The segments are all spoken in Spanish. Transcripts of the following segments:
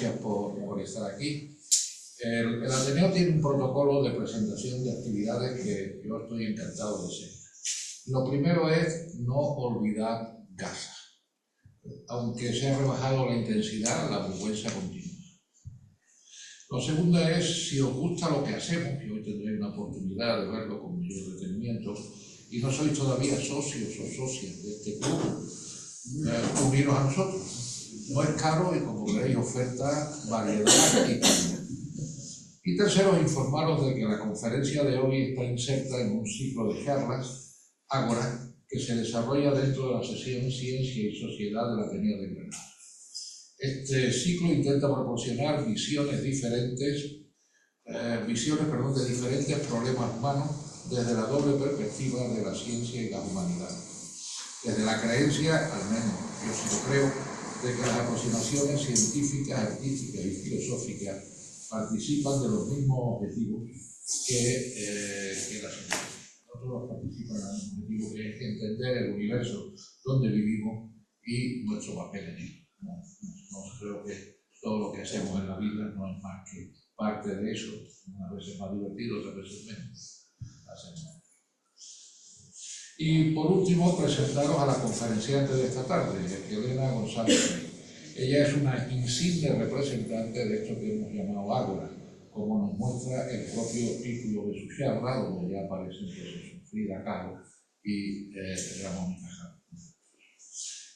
gracias por estar aquí. El Ateneo tiene un protocolo de presentación de actividades que yo estoy encantado de seguir. Lo primero es no olvidar casa. Aunque se ha rebajado la intensidad, la vergüenza continúa. Lo segundo es, si os gusta lo que hacemos, y hoy tendréis una oportunidad de verlo con mayor detenimiento, y no sois todavía socios o socias de este club, uniros a nosotros. No es caro y, como veréis, oferta, variedad y calidad. Y tercero, informaros de que la conferencia de hoy está inserta en un ciclo de charlas, Ágora, que se desarrolla dentro de la sesión Ciencia y Sociedad del Ateneo de Granada. Este ciclo intenta proporcionar visiones de diferentes problemas humanos desde la doble perspectiva de la ciencia y la humanidad. Desde la creencia, al menos yo sí lo creo, de que las aproximaciones científicas, artísticas y filosóficas participan de los mismos objetivos que la ciencia. No todos participan del mismo objetivo, que es entender el universo donde vivimos y nuestro papel en él. No creo que todo lo que hacemos en la vida no es más que parte de eso. Unas veces más divertido, otras veces menos. Y por último, presentaros a la conferenciante de esta tarde, Elena González Rey. Ella es una insigne representante de esto que hemos llamado Ágora, como nos muestra el propio título de su charla, donde ya aparecen Frida Kahlo y Ramón y Cajal.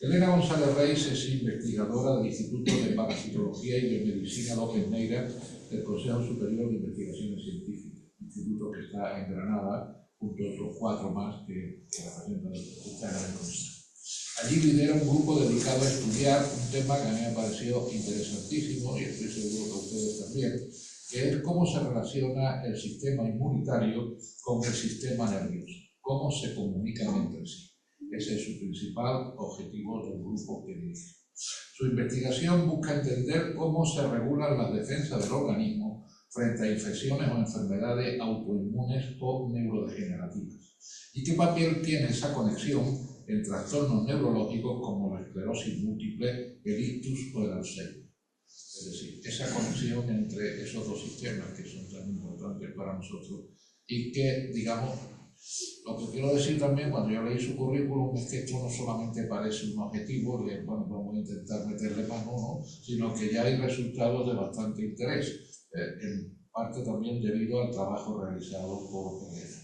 Elena González Reis es investigadora del Instituto de Parasitología y de Medicina López Neira del Consejo Superior de Investigaciones Científicas, instituto que está en Granada, junto a otros 4 más que representan esta gran cosa. Allí lidera un grupo dedicado a estudiar un tema que a mí me ha parecido interesantísimo, y estoy seguro que a ustedes también, que es cómo se relaciona el sistema inmunitario con el sistema nervioso, cómo se comunican entre sí. Ese es su principal objetivo del grupo que dirige. Su investigación busca entender cómo se regulan las defensas del organismo frente a infecciones o enfermedades autoinmunes o neurodegenerativas. ¿Y qué papel tiene esa conexión en trastornos neurológicos como la esclerosis múltiple, el ictus o el Alzheimer? Es decir, esa conexión entre esos dos sistemas que son tan importantes para nosotros y que, digamos, lo que quiero decir también cuando yo leí su currículum es que esto no solamente parece un objetivo de, bueno, vamos a intentar meterle mano, ¿no?, sino que ya hay resultados de bastante interés, en parte también debido al trabajo realizado por Elena.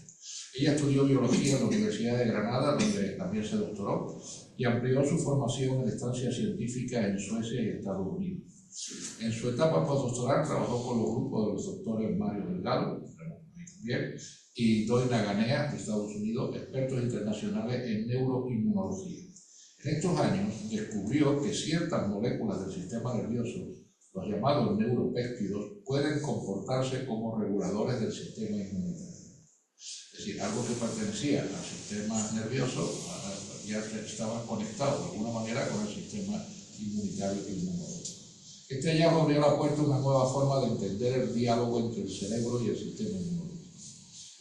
Ella estudió biología en la Universidad de Granada, donde también se doctoró, y amplió su formación en estancias científicas en Suecia y Estados Unidos. En su etapa postdoctoral trabajó con los grupos de los doctores Mario Delgado, y Doina Ganea, de Estados Unidos, expertos internacionales en neuroinmunología. En estos años descubrió que ciertas moléculas del sistema nervioso, los llamados neuropéptidos, pueden comportarse como reguladores del sistema inmunitario. Es decir, algo que pertenecía al sistema nervioso ya estaba conectado de alguna manera con el sistema inmunitario e inmunológico. Este hallazgo abrió la puerta a una nueva forma de entender el diálogo entre el cerebro y el sistema inmunológico.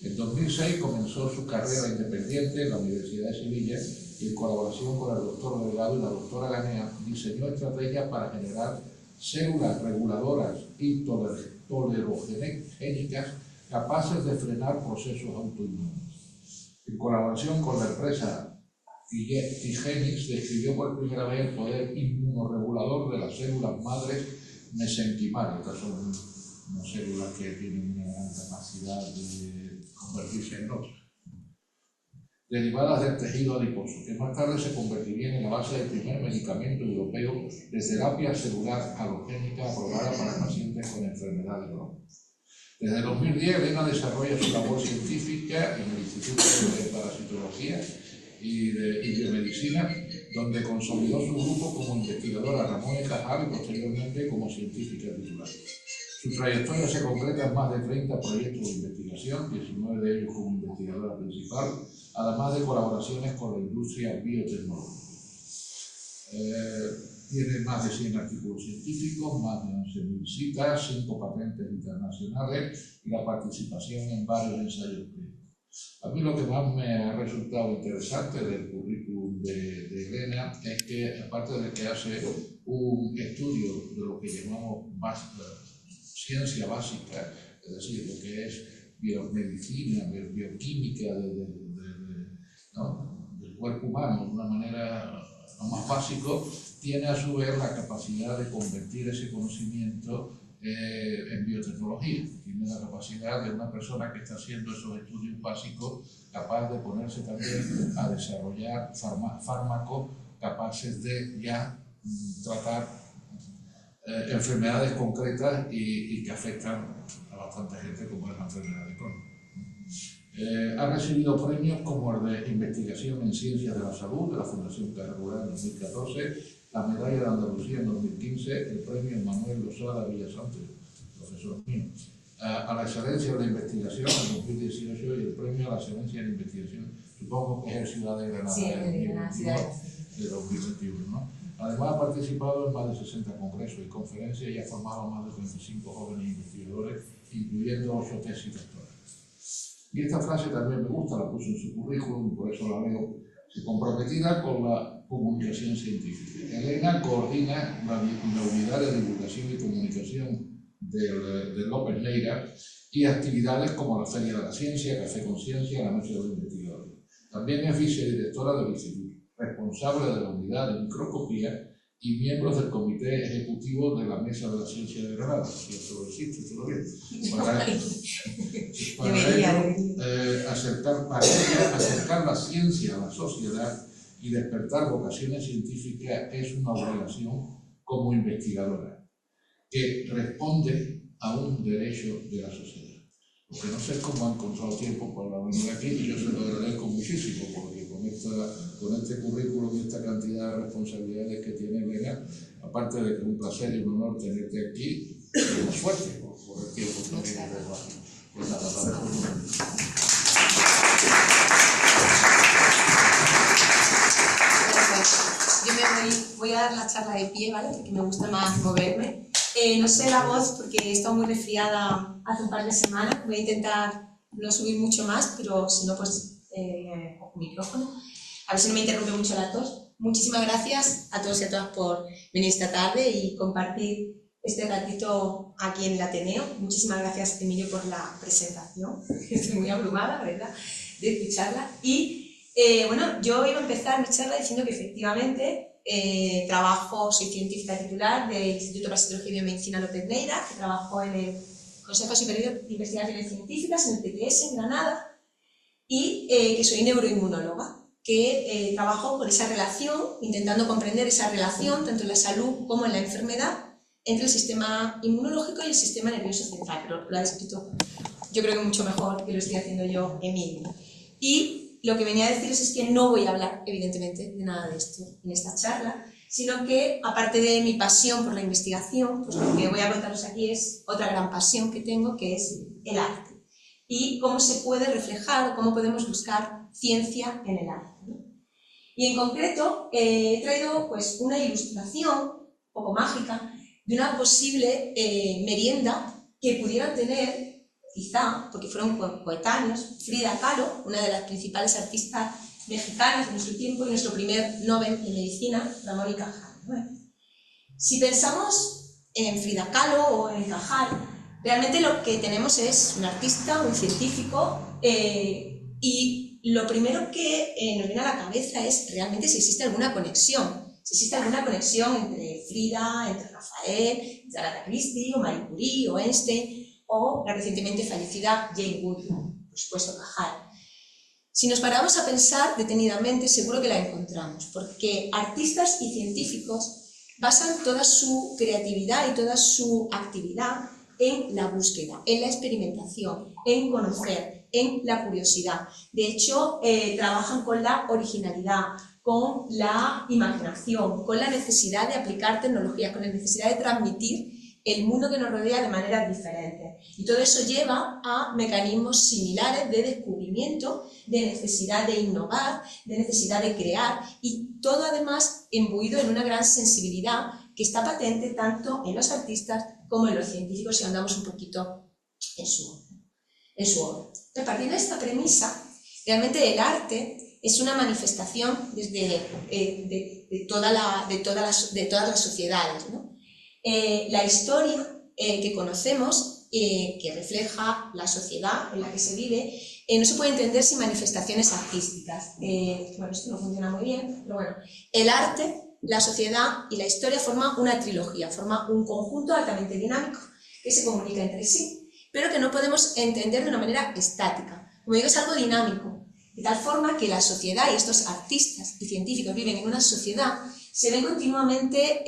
En 2006 comenzó su carrera independiente en la Universidad de Sevilla y en colaboración con el doctor Delgado y la doctora Ganea diseñó estrategias para generar células reguladoras y tolerogénicas capaces de frenar procesos autoinmunes. En colaboración con la empresa Tigenix describió por primera vez el poder inmunoregulador de las células madres mesenquimales. Estas son unas células que tienen una gran capacidad de convertirse en otras, derivadas del tejido adiposo, que más tarde se convertirían en la base del primer medicamento europeo de terapia celular halogénica aprobada para pacientes con enfermedad de Crohn. Desde 2010, Elena desarrolla su labor científica en el Instituto de Parasitología y de Biomedicina, donde consolidó su grupo como investigadora Ramón y Cajal y posteriormente como científica titular. Su trayectoria se completa en más de 30 proyectos de investigación, 19 de ellos como investigadora principal, además de colaboraciones con la industria biotecnológica. Tiene más de 100 artículos científicos, más de 11.000 citas, 5 patentes internacionales y la participación en varios ensayos clínicos. A mí lo que más me ha resultado interesante del currículum de Elena es que, aparte de que hace un estudio de lo que llamamos ciencia básica, es decir, lo que es biomedicina, bioquímica del cuerpo humano de una manera lo más básico, tiene a su vez la capacidad de convertir ese conocimiento en biotecnología. Tiene la capacidad de una persona que está haciendo esos estudios básicos capaz de ponerse también a desarrollar fármacos capaces de ya tratar enfermedades concretas y que afectan a bastante gente, como es la enfermedad de Crohn. Ha recibido premios como el de Investigación en Ciencias de la Salud de la Fundación Caja Rural en 2014, la Medalla de Andalucía en 2015, el premio Manuel Losada Villasante, profesor mío, a la Excelencia de la Investigación en 2018 y el premio a la Excelencia de la Investigación, supongo que es el Ciudad de Granada, sí, de 2021, ¿no? Además ha participado en más de 60 congresos y conferencias y ha formado a más de 25 jóvenes investigadores, incluyendo 8 tesis doctorales. Y esta frase también me gusta, la puso en su currículum, por eso la leo. Comprometida con la comunicación científica. Elena coordina la unidad de divulgación y comunicación del López Neira y actividades como la Feria de la Ciencia, Café con Ciencia, la Noche de los Investigadores. También es vicedirectora del Instituto, responsable de la unidad de microscopía y miembros del comité ejecutivo de la Mesa de la Ciencia de Granada. Si esto existe todavía. Para ello, acercar la ciencia a la sociedad y despertar vocaciones científicas es una obligación como investigadora que responde a un derecho de la sociedad. Porque no sé cómo han encontrado tiempo para venir aquí y yo se lo agradezco muchísimo, porque con este currículum y esta cantidad de responsabilidades que tiene Elena, aparte de que es un placer y un honor tenerte aquí, tenemos suerte por el tiempo que tienes de trabajo. Pues nada, la dejo. Yo voy a dar la charla de pie, ¿vale? Porque me gusta más moverme. No sé la voz porque he estado muy resfriada hace un par de semanas. Voy a intentar no subir mucho más, pero si no, pues cojo micrófono. A ver si no me interrumpe mucho la tos. Muchísimas gracias a todos y a todas por venir esta tarde y compartir este ratito aquí en el Ateneo. Muchísimas gracias, Emilio, por la presentación. Estoy muy abrumada, ¿verdad?, de escucharla. Y bueno, yo iba a empezar mi charla diciendo que efectivamente soy científica titular del Instituto de Parasitología y Biomedicina López Neira, que trabajo en el Consejo Superior de Investigaciones Científicas, en el PTS, en Granada, y que soy neuroinmunóloga, que trabajo por esa relación, intentando comprender esa relación, tanto en la salud como en la enfermedad, entre el sistema inmunológico y el sistema nervioso central, pero lo ha descrito yo creo que mucho mejor que lo estoy haciendo yo, Emilio. Y lo que venía a deciros es que no voy a hablar, evidentemente, de nada de esto en esta charla, sino que, aparte de mi pasión por la investigación, pues lo que voy a contaros aquí es otra gran pasión que tengo, que es el arte. Y cómo se puede reflejar, cómo podemos buscar ciencia en el arte, ¿no? Y en concreto, he traído pues, una ilustración, un poco mágica, de una posible merienda que pudieran tener, quizá, porque fueron coetáneos, Frida Kahlo, una de las principales artistas mexicanas de nuestro tiempo, y nuestro primer Nobel de Medicina, Ramón y Cajal, ¿no? Si pensamos en Frida Kahlo o en Cajal, realmente lo que tenemos es un artista, un científico, y lo primero que nos viene a la cabeza es realmente si existe alguna conexión. Si existe alguna conexión entre Frida, entre Rafael, entre Agatha Christie, o Marie Curie, o Einstein, o la recientemente fallecida Jane Goodall, por supuesto Cajal. Si nos paramos a pensar detenidamente, seguro que la encontramos, porque artistas y científicos basan toda su creatividad y toda su actividad en la búsqueda, en la experimentación, en conocer, en la curiosidad. De hecho, trabajan con la originalidad, con la imaginación, con la necesidad de aplicar tecnología, con la necesidad de transmitir el mundo que nos rodea de maneras diferentes. Y todo eso lleva a mecanismos similares de descubrimiento, de necesidad de innovar, de necesidad de crear, y todo además imbuido en una gran sensibilidad que está patente tanto en los artistas como en los científicos, si andamos un poquito en su obra. Partiendo de esta premisa, realmente el arte es una manifestación desde, de todas las sociedades, ¿no? La historia que conocemos, que refleja la sociedad en la que se vive, no se puede entender sin manifestaciones artísticas. Bueno, esto no funciona muy bien, pero bueno, el arte, la sociedad y la historia forman una trilogía, forman un conjunto altamente dinámico que se comunica entre sí, pero que no podemos entender de una manera estática. Como digo, es algo dinámico, de tal forma que la sociedad y estos artistas y científicos viven en una sociedad, se ven continuamente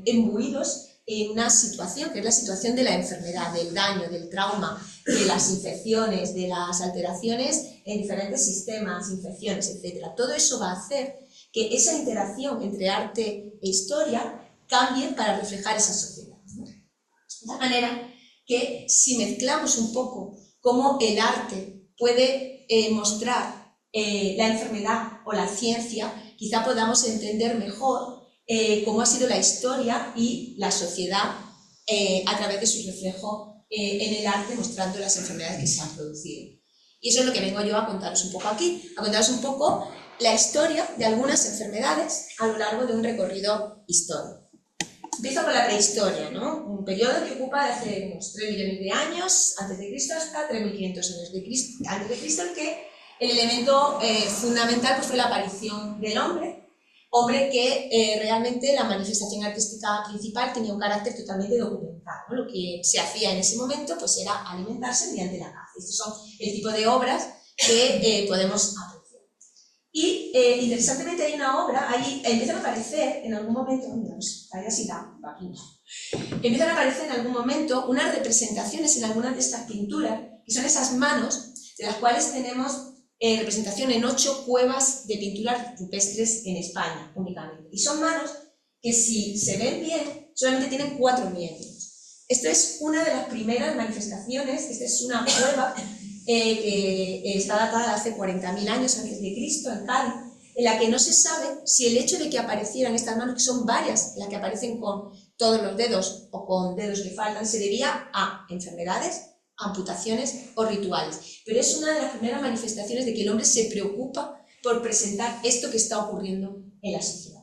imbuidos en una situación, que es la situación de la enfermedad, del daño, del trauma, de las infecciones, de las alteraciones en diferentes sistemas, infecciones, etc. Todo eso va a hacer que esa interacción entre arte e historia cambie para reflejar esa sociedad, ¿no? De tal manera que si mezclamos un poco cómo el arte puede mostrar la enfermedad o la ciencia, quizá podamos entender mejor cómo ha sido la historia y la sociedad a través de su reflejo en el arte, mostrando las enfermedades que se han producido. Y eso es lo que vengo yo a contaros un poco aquí, a contaros un poco la historia de algunas enfermedades a lo largo de un recorrido histórico. Empiezo con la prehistoria, ¿no? Un periodo que ocupa desde unos 3 millones de años antes de Cristo hasta 3500 años antes de Cristo, en que el elemento fundamental pues, fue la aparición del hombre que realmente la manifestación artística principal tenía un carácter totalmente documental, ¿no? Lo que se hacía en ese momento pues, era alimentarse mediante la caza. Estos son el tipo de obras que podemos apreciar. Y interesantemente hay una obra, ahí empiezan a aparecer en algún momento, empiezan a aparecer en algún momento unas representaciones en algunas de estas pinturas, que son esas manos, de las cuales tenemos representación en 8 cuevas de pinturas rupestres en España, únicamente. Y son manos que si se ven bien, solamente tienen 4 miembros. Esto es una de las primeras manifestaciones, esta es una cueva que está datada de hace 40.000 años antes de Cristo, en Cádiz, en la que no se sabe si el hecho de que aparecieran estas manos, que son varias, las que aparecen con todos los dedos o con dedos que faltan, se debía a enfermedades, amputaciones o rituales. Pero es una de las primeras manifestaciones de que el hombre se preocupa por presentar esto que está ocurriendo en la sociedad.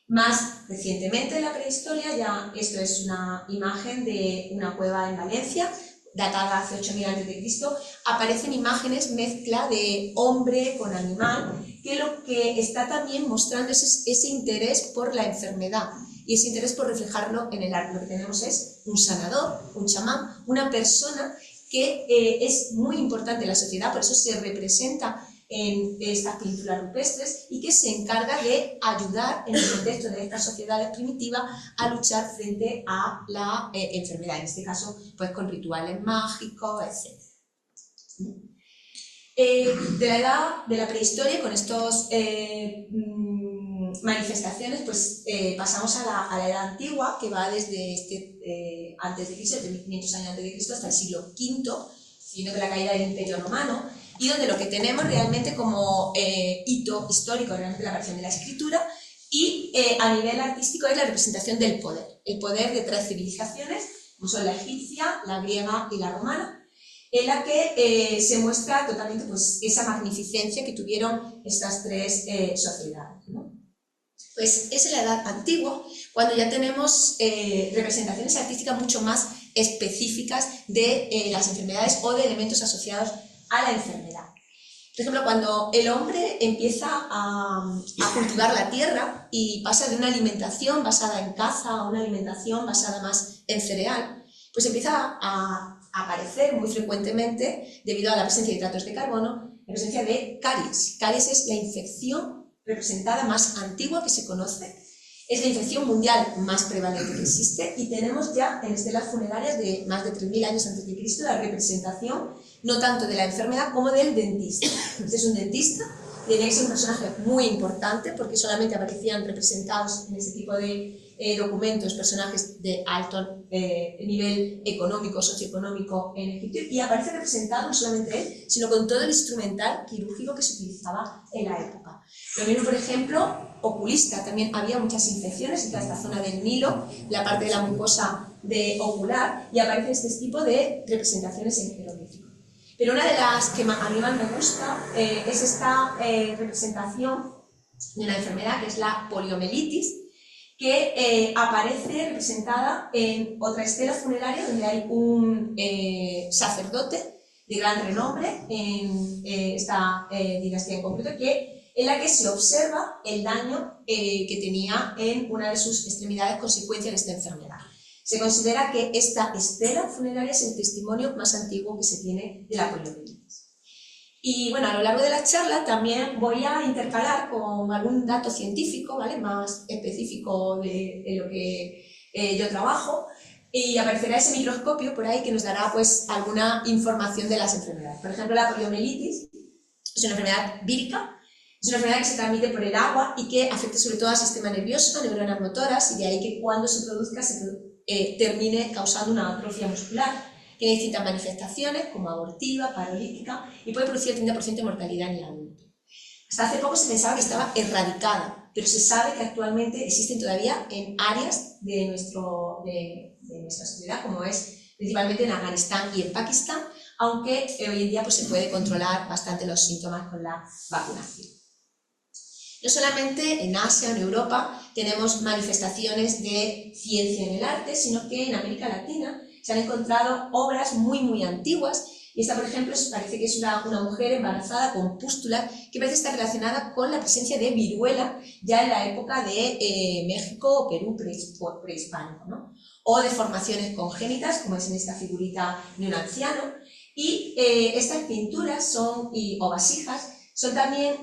Más recientemente en la prehistoria, ya esto es una imagen de una cueva en Valencia, datada hace 8000 a.C., aparecen imágenes mezcla de hombre con animal, que lo que está también mostrando es ese interés por la enfermedad y ese interés por reflejarlo en el arte. Lo que tenemos es un sanador, un chamán, una persona que es muy importante en la sociedad, por eso se representa en estas pinturas rupestres y que se encarga de ayudar en el contexto de estas sociedades primitivas a luchar frente a la enfermedad, en este caso pues con rituales mágicos, etc. De la edad de la prehistoria, con estas manifestaciones, pues pasamos a la edad antigua, que va desde antes de Cristo, desde 1500 años antes de Cristo hasta el siglo V, siguiendo con la caída del Imperio Romano, y donde lo que tenemos realmente como hito histórico, realmente la aparición de la escritura, y a nivel artístico es la representación del poder, el poder de 3 civilizaciones, como son la egipcia, la griega y la romana, en la que se muestra totalmente pues, esa magnificencia que tuvieron estas 3 sociedades, ¿no? Pues es en la edad antigua cuando ya tenemos representaciones artísticas mucho más específicas de las enfermedades o de elementos asociados a la enfermedad. Por ejemplo, cuando el hombre empieza a cultivar la tierra y pasa de una alimentación basada en caza a una alimentación basada más en cereal, pues empieza a aparecer muy frecuentemente, debido a la presencia de hidratos de carbono, la presencia de caries. Caries es la infección representada más antigua que se conoce, es la infección mundial más prevalente que existe, y tenemos ya en estelas funerarias de más de 3000 años antes de Cristo la representación no tanto de la enfermedad como del dentista. Este es un dentista, tenía que ser un personaje muy importante porque solamente aparecían representados en ese tipo de documentos personajes de alto nivel económico, socioeconómico en Egipto, y aparece representado no solamente él, sino con todo el instrumental quirúrgico que se utilizaba en la época. Lo mismo, por ejemplo, oculista, también había muchas infecciones en toda esta zona del Nilo, la parte de la mucosa ocular, y aparece este tipo de representaciones en jeroglífico. Pero una de las que a mí más me gusta es esta representación de una enfermedad que es la poliomielitis, que aparece representada en otra estela funeraria donde hay un sacerdote de gran renombre en esta dinastía en concreto, en la que se observa el daño que tenía en una de sus extremidades consecuencia de esta enfermedad. Se considera que esta estela funeraria es el testimonio más antiguo que se tiene de la poliomielitis. Y bueno, a lo largo de la charla también voy a intercalar con algún dato científico, ¿vale?, más específico de lo que yo trabajo, y aparecerá ese microscopio por ahí que nos dará pues alguna información de las enfermedades. Por ejemplo, la poliomielitis es una enfermedad vírica, es una enfermedad que se transmite por el agua y que afecta sobre todo al sistema nervioso, a neuronas motoras, y de ahí que cuando se produzca termine causando una atrofia muscular. Tiene distintas manifestaciones, como abortiva, paralítica, y puede producir el 30% de mortalidad en el adulto. Hasta hace poco se pensaba que estaba erradicada, pero se sabe que actualmente existen todavía en áreas de nuestra sociedad, como es principalmente en Afganistán y en Pakistán, aunque hoy en día pues, se puede controlar bastante los síntomas con la vacunación. No solamente en Asia o en Europa tenemos manifestaciones de ciencia en el arte, sino que en América Latina se han encontrado obras muy antiguas, y esta, por ejemplo, parece que es una mujer embarazada con pústulas que parece estar relacionada con la presencia de viruela ya en la época de México o Perú prehispánico, ¿no? O deformaciones congénitas, como es en esta figurita de un anciano, y estas pinturas o vasijas son también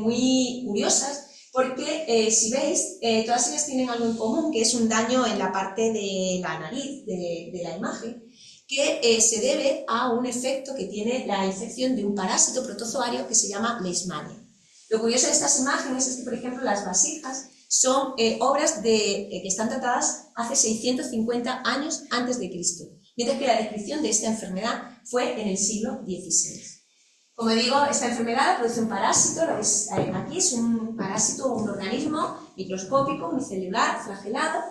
muy curiosas, porque si veis, todas ellas tienen algo en común, que es un daño en la parte de la nariz de la imagen, que se debe a un efecto que tiene la infección de un parásito protozoario que se llama leishmania. Lo curioso de estas imágenes es que, por ejemplo, las vasijas son obras que están datadas hace 650 años antes de Cristo, mientras que la descripción de esta enfermedad fue en el siglo XVI. Como digo, esta enfermedad produce un parásito, lo veis aquí, es un parásito, un organismo microscópico, unicelular, flagelado,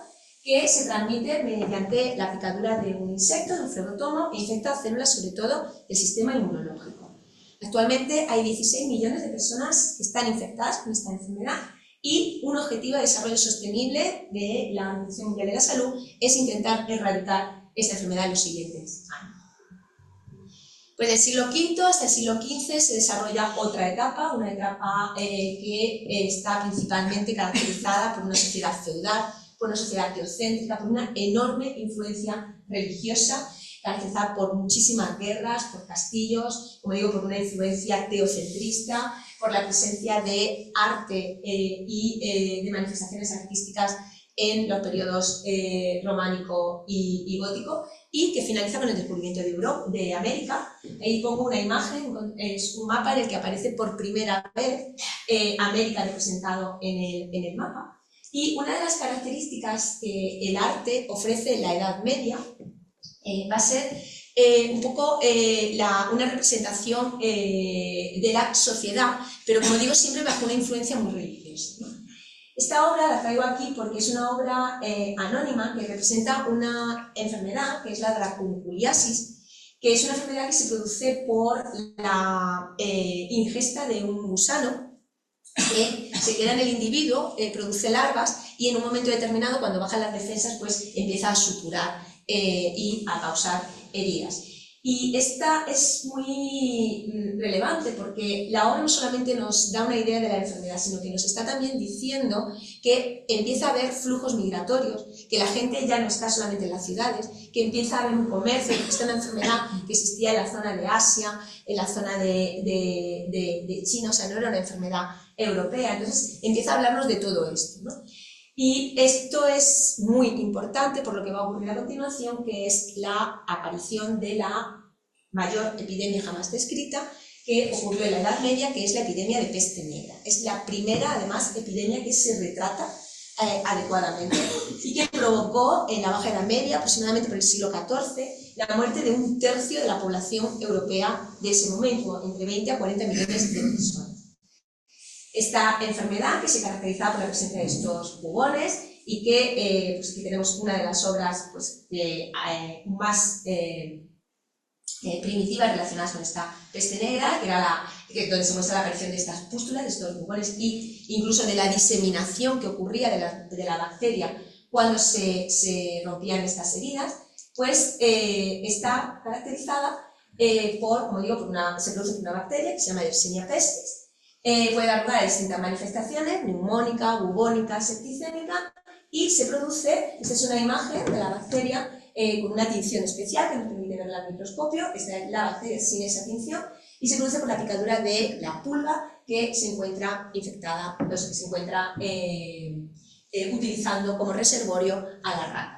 que se transmite mediante la picadura de un insecto, de un flebotomo, e infecta células, sobre todo, del sistema inmunológico. Actualmente hay 16 millones de personas que están infectadas con esta enfermedad, y un objetivo de desarrollo sostenible de la Organización Mundial de la Salud es intentar erradicar esta enfermedad en los siguientes años. Pues del siglo V hasta el siglo XV se desarrolla otra etapa, una etapa que está principalmente caracterizada por una sociedad feudal, por una sociedad teocéntrica, por una enorme influencia religiosa, caracterizada por muchísimas guerras, por castillos, como digo, por una influencia teocentrista, por la presencia de arte y de manifestaciones artísticas en los periodos románico y gótico, y que finaliza con el descubrimiento de América. Ahí pongo una imagen, es un mapa en el que aparece por primera vez América representado en el mapa. Y una de las características que el arte ofrece en la Edad Media va a ser un poco una representación de la sociedad, pero como digo, siempre bajo una influencia muy religiosa, ¿no? Esta obra la traigo aquí porque es una obra anónima que representa una enfermedad, que es la dracunculiasis, que es una enfermedad que se produce por la ingesta de un gusano que se queda en el individuo, produce larvas, y en un momento determinado, cuando bajan las defensas, pues empieza a suturar y a causar heridas. Y esta es muy relevante porque la obra no solamente nos da una idea de la enfermedad, sino que nos está también diciendo que empieza a haber flujos migratorios, que la gente ya no está solamente en las ciudades, que empieza a haber un comercio, que está una enfermedad que existía en la zona de Asia, en la zona de China, o sea, no era una enfermedad europea. Entonces empieza a hablarnos de todo esto, ¿no? Y esto es muy importante por lo que va a ocurrir a continuación, que es la aparición de la mayor epidemia jamás descrita, que ocurrió en la Edad Media, que es la epidemia de peste negra. Es la primera, además, epidemia que se retrata adecuadamente y que provocó en la Baja Edad Media, aproximadamente por el siglo XIV, la muerte de 1/3 de la población europea de ese momento, entre 20 a 40 millones de personas. Esta enfermedad, que se caracterizaba por la presencia de estos bubones y que, pues aquí tenemos una de las obras pues, más primitivas relacionadas con esta peste negra, que era donde se muestra la aparición de estas pústulas, de estos bubones, y incluso de la diseminación que ocurría de la bacteria cuando se rompían estas heridas, pues está caracterizada por, como digo, se produce por una bacteria que se llama Yersinia pestis. Puede dar lugar a distintas manifestaciones, neumónica, bubónica, septicémica, y se produce, esta es una imagen de la bacteria con una tinción especial que nos permite verla al microscopio. Esta es la bacteria sin esa tinción, y se produce por la picadura de la pulga que se encuentra infectada, que se encuentra utilizando como reservorio a la rata.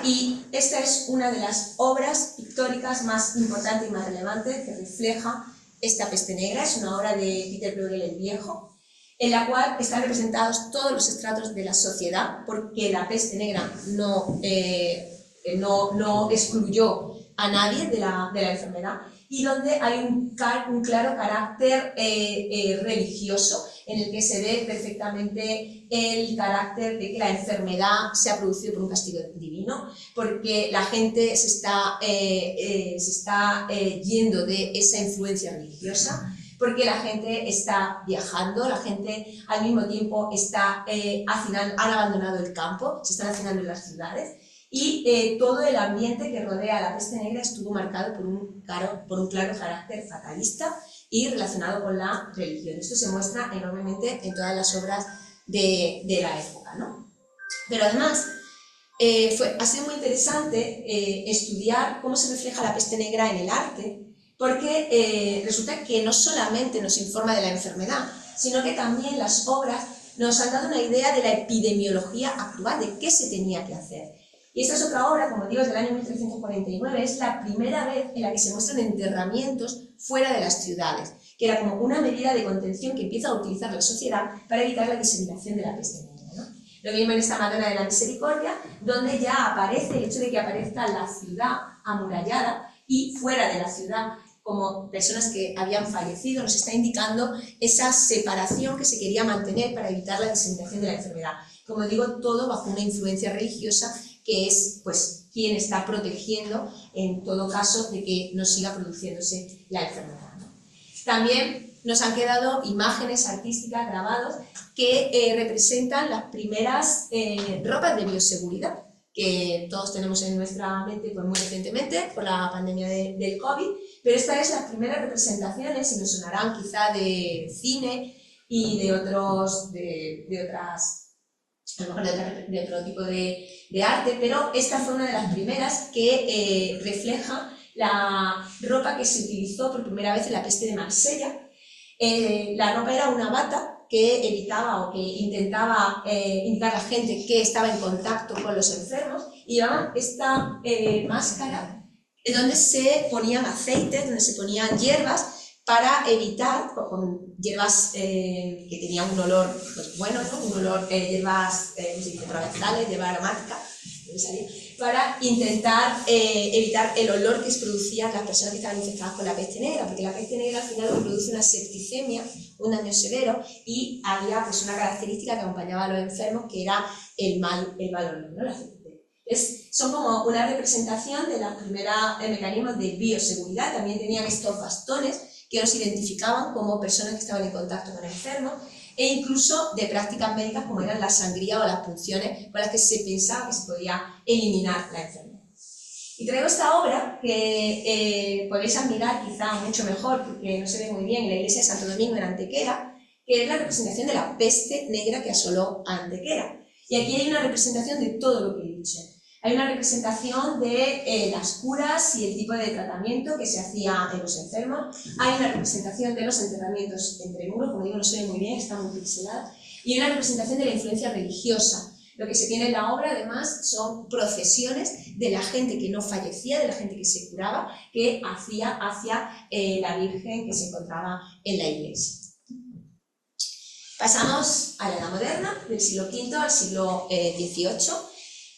Y esta es una de las obras pictóricas más importantes y más relevantes que refleja esta peste negra. Es una obra de Peter Bruegel el Viejo, en la cual están representados todos los estratos de la sociedad, porque la peste negra no excluyó a nadie de la enfermedad, y donde hay un claro carácter religioso, en el que se ve perfectamente el carácter de que la enfermedad se ha producido por un castigo divino, porque la gente se está yendo de esa influencia religiosa, porque la gente está viajando, la gente al mismo tiempo han abandonado el campo, se están hacinando en las ciudades, y todo el ambiente que rodea a la peste negra estuvo marcado por un claro carácter fatalista y relacionado con la religión. Esto se muestra enormemente en todas las obras de la época, ¿no? Pero además, ha sido muy interesante estudiar cómo se refleja la peste negra en el arte, porque resulta que no solamente nos informa de la enfermedad, sino que también las obras nos han dado una idea de la epidemiología actual, de qué se tenía que hacer. Y esta es otra obra, como digo, es del año 1349, es la primera vez en la que se muestran enterramientos fuera de las ciudades, que era como una medida de contención que empieza a utilizar la sociedad para evitar la diseminación de la peste negra, ¿no? Lo mismo en esta Madonna de la Misericordia, donde ya aparece el hecho de que aparezca la ciudad amurallada, y fuera de la ciudad, como personas que habían fallecido, nos está indicando esa separación que se quería mantener para evitar la diseminación de la enfermedad. Como digo, todo bajo una influencia religiosa, que es pues quien está protegiendo en todo caso de que no siga produciéndose la enfermedad, ¿no? También nos han quedado imágenes artísticas, grabados, que representan las primeras ropas de bioseguridad que todos tenemos en nuestra mente pues, muy recientemente por la pandemia del COVID, pero esta es las primeras representaciones, y nos sonarán quizá de cine y de otro tipo de arte, pero esta fue una de las primeras que refleja la ropa que se utilizó por primera vez en la peste de Marsella. La ropa era una bata que evitaba o que intentaba indicar a la gente que estaba en contacto con los enfermos, y llevaban esta máscara donde se ponían aceites, donde se ponían hierbas para evitar, con hierbas que tenían un olor pues, bueno, ¿no? Un olor, hierbas provenzales, hierbas aromáticas, para intentar evitar el olor que producían las personas que estaban infectadas con la peste negra, porque la peste negra al final produce una septicemia, un daño severo, y había pues, una característica que acompañaba a los enfermos, que era el mal olor, ¿no? La septicemia. Son como una representación de los primeros mecanismos de bioseguridad. También tenían estos bastones que los identificaban como personas que estaban en contacto con enfermos, e incluso de prácticas médicas como eran la sangría o las punciones con las que se pensaba que se podía eliminar la enfermedad. Y traigo esta obra que podéis admirar quizá mucho mejor porque no se ve muy bien en la iglesia de Santo Domingo en Antequera, que es la representación de la peste negra que asoló a Antequera. Y aquí hay una representación de todo lo que he dicho. Hay una representación de las curas y el tipo de tratamiento que se hacía en los enfermos. Hay una representación de los enterramientos entre muros, como digo, no se ve muy bien, está muy pixelada. Y una representación de la influencia religiosa. Lo que se tiene en la obra, además, son procesiones de la gente que no fallecía, de la gente que se curaba, que hacía hacia la Virgen que se encontraba en la iglesia. Pasamos a la Edad Moderna, del siglo V al siglo XVIII.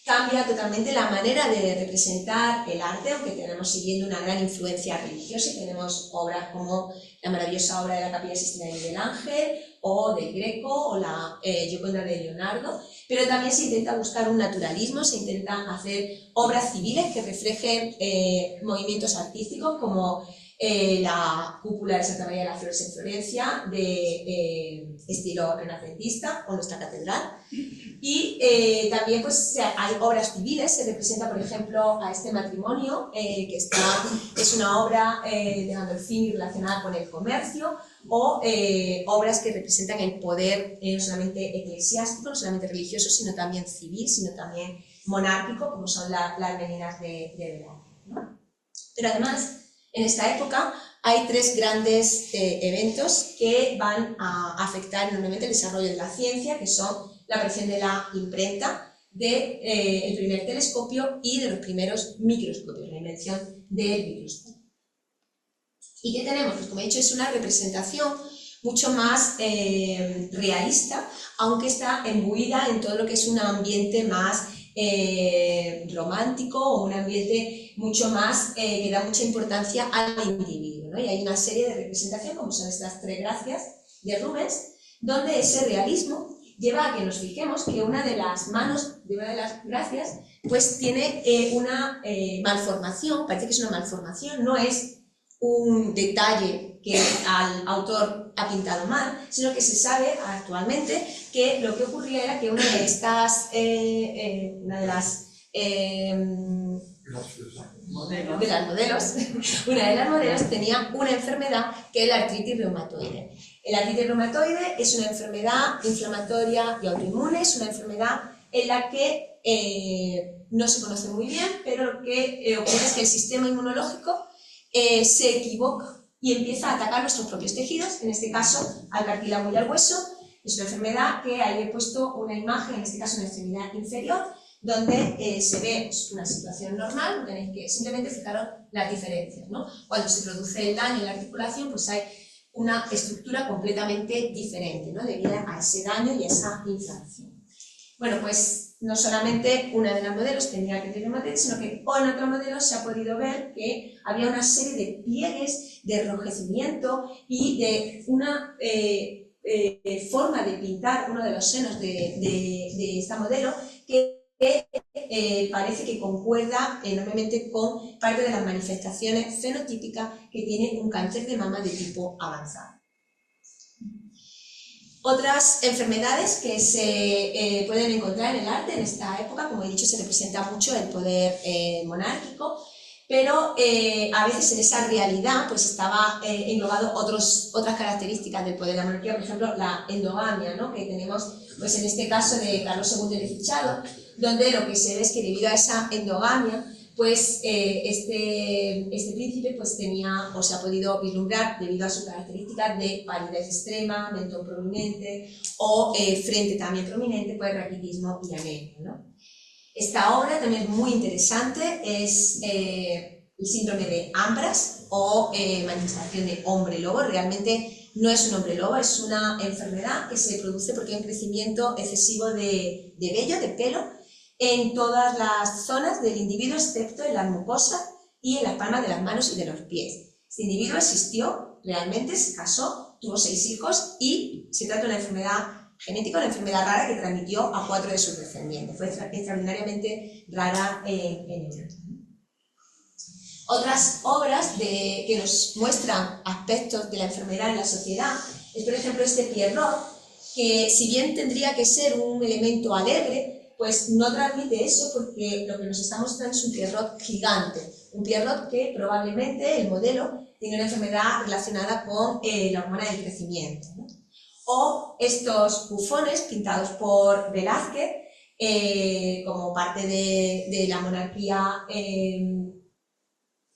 Cambia totalmente la manera de representar el arte, aunque tenemos siguiendo una gran influencia religiosa. Tenemos obras como la maravillosa obra de la Capilla Sistina de Miguel Ángel, o del Greco o la Gioconda de Leonardo, pero también se intenta buscar un naturalismo, se intenta hacer obras civiles que reflejen movimientos artísticos como la cúpula de Santa María de las Flores en Florencia, de estilo renacentista, o nuestra catedral. Y también pues, hay obras civiles, se representa por ejemplo a este matrimonio, que es una obra de Gandolfini relacionada con el comercio, o obras que representan el poder no solamente eclesiástico, no solamente religioso, sino también civil, sino también monárquico, como son las meninas de Velázquez, ¿no? Pero además, en esta época hay tres grandes eventos que van a afectar enormemente el desarrollo de la ciencia, que son la aparición de la imprenta, del primer telescopio y de los primeros microscopios, la invención del microscopio. ¿Y qué tenemos? Pues como he dicho, es una representación mucho más realista, aunque está imbuida en todo lo que es un ambiente más romántico, o un ambiente mucho más que da mucha importancia al individuo, ¿no? Y hay una serie de representaciones, como son estas tres gracias de Rubens, donde ese realismo lleva a que nos fijemos que una de las manos de una de las gracias pues tiene una malformación, parece que es una malformación, no es un detalle que al autor ha pintado mal, sino que se sabe actualmente que lo que ocurría era que una de estas, una de las modelos tenía una enfermedad que es la artritis reumatoide. La artritis reumatoide es una enfermedad inflamatoria y autoinmune, es una enfermedad en la que no se conoce muy bien, pero lo que ocurre es que el sistema inmunológico se equivoca y empieza a atacar nuestros propios tejidos, en este caso al cartílago y al hueso. Es una enfermedad que ahí he puesto una imagen, en este caso una extremidad inferior, donde se ve pues, una situación normal, no tenéis que simplemente fijaros las diferencias, ¿no? Cuando se produce el daño en la articulación, pues hay una estructura completamente diferente, ¿no? Debido a ese daño y a esa inflamación. Bueno, pues no solamente una de las modelos tenía artritis reumatoide, sino que en otro modelo se ha podido ver que había una serie de pliegues, de enrojecimiento y de una forma de pintar uno de los senos de esta modelo que parece que concuerda enormemente con parte de las manifestaciones fenotípicas que tiene un cáncer de mama de tipo avanzado. Otras enfermedades que se pueden encontrar en el arte en esta época, como he dicho, se representa mucho el poder monárquico, pero a veces en esa realidad pues estaba englobado otras características del poder de la monarquía, por ejemplo la endogamia, ¿no? Que tenemos pues en este caso de Carlos II de Fichado, donde lo que se ve es que debido a esa endogamia pues este príncipe pues tenía o se ha podido vislumbrar debido a sus características de palidez extrema, mentón prominente o frente también prominente, pues raquitismo y anemia, ¿no? Esta obra también es muy interesante, es el síndrome de Ambras o manifestación de hombre lobo. Realmente no es un hombre lobo, es una enfermedad que se produce porque hay un crecimiento excesivo de vello, de pelo, en todas las zonas del individuo, excepto en las mucosas y en las palmas de las manos y de los pies. Este individuo existió, realmente se casó, tuvo 6 hijos y se trata de una enfermedad genética, una enfermedad rara que transmitió a 4 de sus descendientes. Fue extraordinariamente rara en Europa. Otras obras que nos muestran aspectos de la enfermedad en la sociedad es, por ejemplo, este Pierrot, que si bien tendría que ser un elemento alegre, pues no transmite eso porque lo que nos está mostrando es un Pierrot gigante, un Pierrot que probablemente el modelo tiene una enfermedad relacionada con la hormona del crecimiento, ¿no? O estos bufones pintados por Velázquez como parte de la monarquía en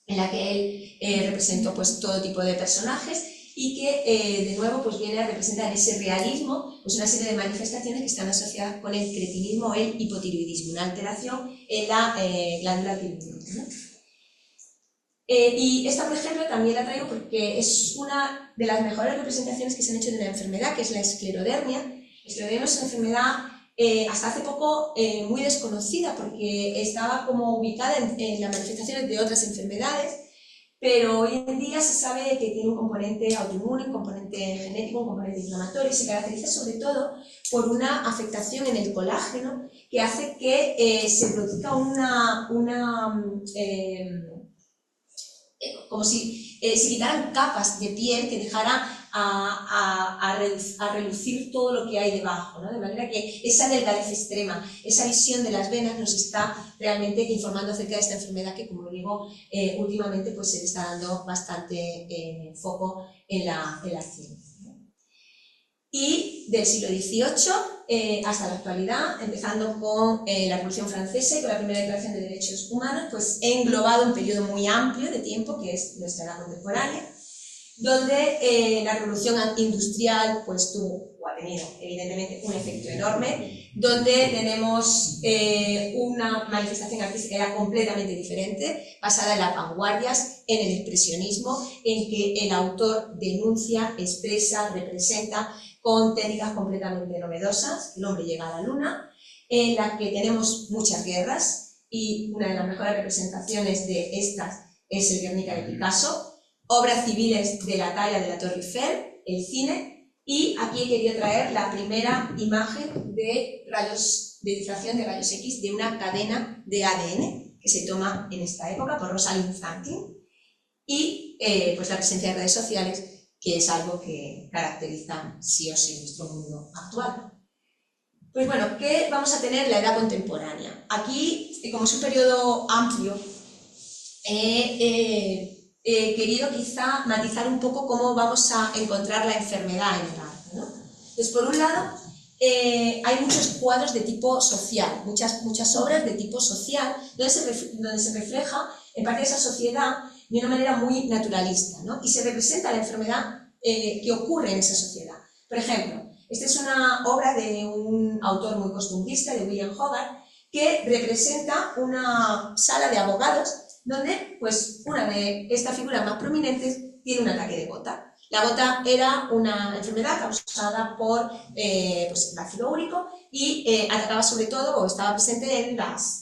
la que él representó pues, todo tipo de personajes y que de nuevo pues, viene a representar ese realismo, pues una serie de manifestaciones que están asociadas con el cretinismo o el hipotiroidismo, una alteración en la glándula tiroides, ¿no? Y esta, por ejemplo, también la traigo porque es una de las mejores representaciones que se han hecho de una enfermedad, que es la esclerodermia. La esclerodermia es una enfermedad hasta hace poco muy desconocida porque estaba como ubicada en las manifestaciones de otras enfermedades, pero hoy en día se sabe que tiene un componente autoinmune, un componente genético, un componente inflamatorio, y se caracteriza sobre todo por una afectación en el colágeno que hace que se produzca como si se quitaran capas de piel que dejaran a relucir todo lo que hay debajo, ¿no? De manera que esa delgadez extrema, esa visión de las venas nos está realmente informando acerca de esta enfermedad que, como digo, últimamente pues, se le está dando bastante foco en la ciencia. Y del siglo XVIII hasta la actualidad, empezando con la Revolución Francesa y con la primera Declaración de Derechos Humanos, pues he englobado un periodo muy amplio de tiempo, que es nuestra edad contemporánea, donde la revolución industrial pues tuvo o ha tenido evidentemente un efecto enorme, donde tenemos una manifestación artística ya completamente diferente, basada en las vanguardias, en el expresionismo, en que el autor denuncia, expresa, representa con técnicas completamente novedosas, el hombre llega a la luna, en la que tenemos muchas guerras, y una de las mejores representaciones de estas es el Guernica de Picasso, obras civiles de la talla de la Torre Eiffel, el cine, y aquí he querido traer la primera imagen de difracción de rayos X de una cadena de ADN que se toma en esta época por Rosalind Franklin, y pues la presencia de redes sociales, que es algo que caracteriza sí o sí nuestro mundo actual. Pues bueno, ¿qué vamos a tener en la edad contemporánea? Aquí, como es un periodo amplio, he querido quizá matizar un poco cómo vamos a encontrar la enfermedad en el arte, ¿no? Entonces, por un lado, hay muchos cuadros de tipo social, muchas obras de tipo social, donde se refleja en parte de esa sociedad de una manera muy naturalista, ¿no? Y se representa la enfermedad que ocurre en esa sociedad. Por ejemplo, esta es una obra de un autor muy costumbrista, de William Hogarth, que representa una sala de abogados donde pues, una de estas figuras más prominentes tiene un ataque de gota. La gota era una enfermedad causada por pues, el ácido úrico y atacaba sobre todo, o estaba presente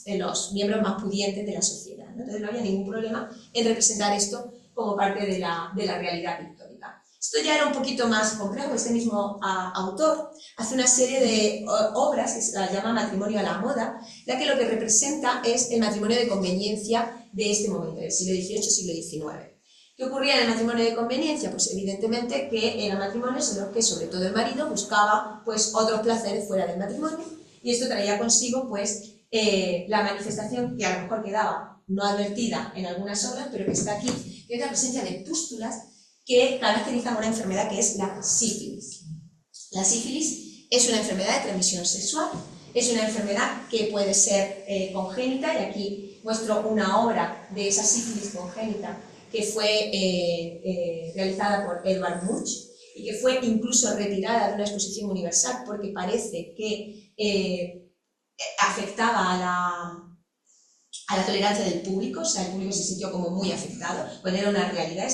en los miembros más pudientes de la sociedad, ¿no? Entonces no había ningún problema en representar esto como parte de la realidad pictórica. Esto ya era un poquito más complejo. Este mismo autor hace una serie de obras que se llama Matrimonio a la moda, ya que lo que representa es el matrimonio de conveniencia de este momento, del siglo XVIII, siglo XIX. ¿Qué ocurría en el matrimonio de conveniencia? Pues evidentemente que eran matrimonios en los que sobre todo el marido buscaba pues, otros placeres fuera del matrimonio, y esto traía consigo pues, la manifestación que a lo mejor quedaba no advertida en algunas obras, pero que está aquí, que es la presencia de pústulas que caracterizan una enfermedad que es la sífilis. La sífilis es una enfermedad de transmisión sexual, es una enfermedad que puede ser congénita, y aquí muestro una obra de esa sífilis congénita que fue realizada por Edvard Munch y que fue incluso retirada de una exposición universal porque parece que afectaba a la tolerancia del público, o sea, el público se sintió como muy afectado, cuando era una realidad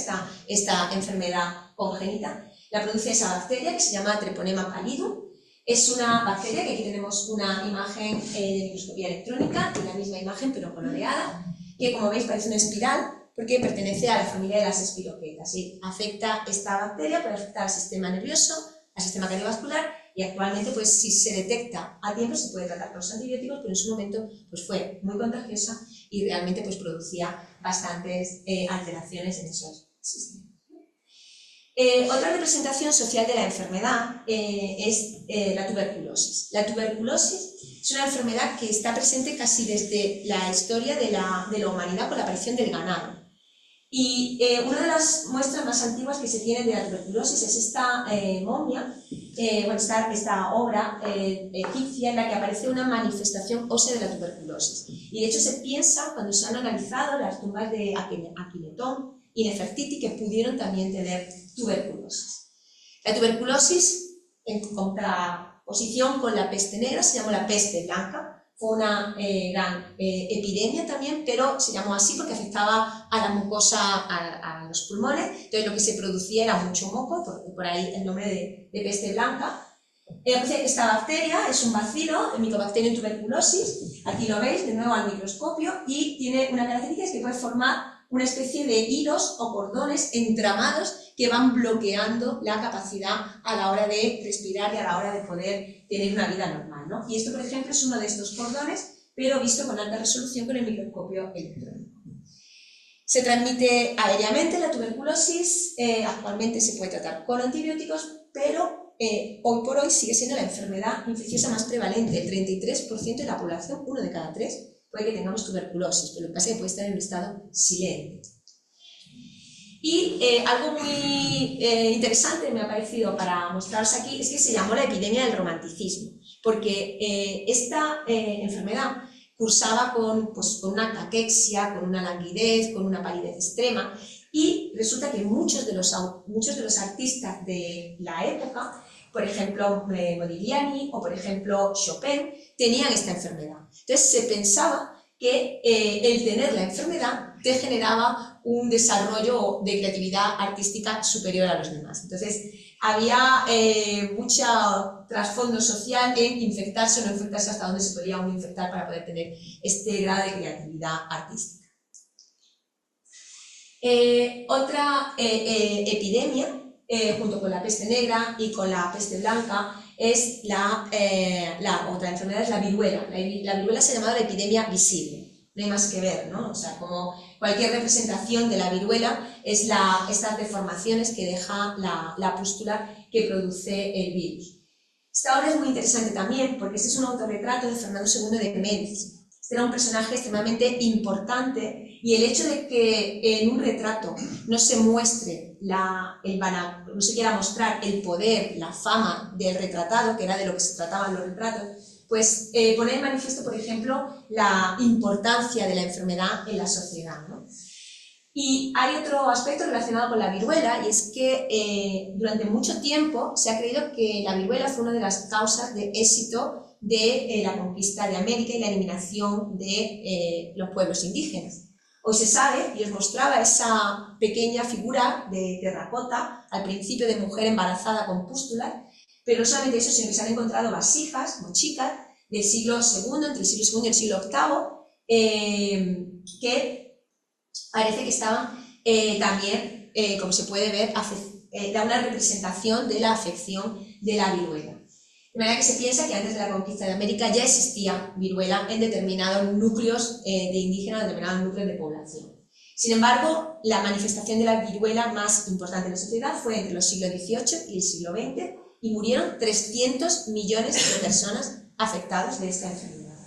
esta enfermedad congénita. La produce esa bacteria que se llama Treponema pallidum. Es una bacteria, que aquí tenemos una imagen de microscopía electrónica, y la misma imagen pero coloreada, que como veis parece una espiral porque pertenece a la familia de las espiroquetas. Y afecta esta bacteria, puede afectar al sistema nervioso, al sistema cardiovascular, y actualmente pues si se detecta a tiempo se puede tratar con los antibióticos, pero en su momento pues fue muy contagiosa y realmente pues producía bastantes alteraciones en esos sistemas. Otra representación social de la enfermedad es la tuberculosis. La tuberculosis es una enfermedad que está presente casi desde la historia de la humanidad con la aparición del ganado. Y una de las muestras más antiguas que se tienen de la tuberculosis es esta momia, esta obra egipcia en la que aparece una manifestación ósea de la tuberculosis. Y de hecho se piensa, cuando se han analizado las tumbas de Akenatón y Nefertiti, que pudieron también tener tuberculosis. La tuberculosis, en contraposición con la peste negra, se llamó la peste blanca. Fue una gran epidemia también, pero se llamó así porque afectaba a la mucosa, a los pulmones. Entonces lo que se producía era mucho moco, por ahí el nombre de peste blanca. Esta bacteria es un bacilo, el Mycobacterium tuberculosis. Aquí lo veis de nuevo al microscopio, y tiene una característica, es que puede formar una especie de hilos o cordones entramados que van bloqueando la capacidad a la hora de respirar y a la hora de poder tener una vida normal, ¿no? Y esto, por ejemplo, es uno de estos cordones, pero visto con alta resolución con el microscopio electrónico. Se transmite aéreamente la tuberculosis, actualmente se puede tratar con antibióticos, pero hoy por hoy sigue siendo la enfermedad infecciosa más prevalente. El 33% de la población, 1 de cada 3, puede que tengamos tuberculosis, pero lo que pasa es que puede estar en un estado silente. Y algo muy interesante me ha parecido para mostraros aquí es que se llamó la epidemia del romanticismo, porque esta enfermedad cursaba con una caquexia, con una languidez, con una palidez extrema, y resulta que muchos de los artistas de la época, por ejemplo Modigliani o por ejemplo Chopin, tenían esta enfermedad. Entonces se pensaba que el tener la enfermedad te generaba un desarrollo de creatividad artística superior a los demás. Entonces había mucho trasfondo social en infectarse o no infectarse, hasta dónde se podía uno infectar para poder tener este grado de creatividad artística. Otra epidemia, junto con la peste negra y con la peste blanca, es otra enfermedad, es la viruela. La viruela se ha llamado la epidemia visible. No hay más que ver, ¿no? O sea, como cualquier representación de la viruela es estas deformaciones que deja la pústula que produce el virus. Esta obra es muy interesante también porque este es un autorretrato de Fernando II de Médici. Este era un personaje extremadamente importante y el hecho de que en un retrato no se muestre no se quiera mostrar el poder, la fama del retratado, que era de lo que se trataban los retratos, pues pone en manifiesto, por ejemplo, la importancia de la enfermedad en la sociedad, ¿no? Y hay otro aspecto relacionado con la viruela, y es que durante mucho tiempo se ha creído que la viruela fue una de las causas de éxito de la conquista de América y la eliminación de los pueblos indígenas. Hoy se sabe, y os mostraba esa pequeña figura de terracota, al principio de mujer embarazada con pústulas, pero no solamente eso, sino que se han encontrado vasijas, mochicas, del siglo II, entre el siglo II y el siglo VIII, que parece que estaban también, como se puede ver, da una representación de la afección de la viruela. De manera que se piensa que antes de la conquista de América ya existía viruela en determinados núcleos de indígenas, en determinados núcleos de población. Sin embargo, la manifestación de la viruela más importante en la sociedad fue entre los siglos XVIII y el siglo XX, y murieron 300 millones de personas afectadas de esta enfermedad.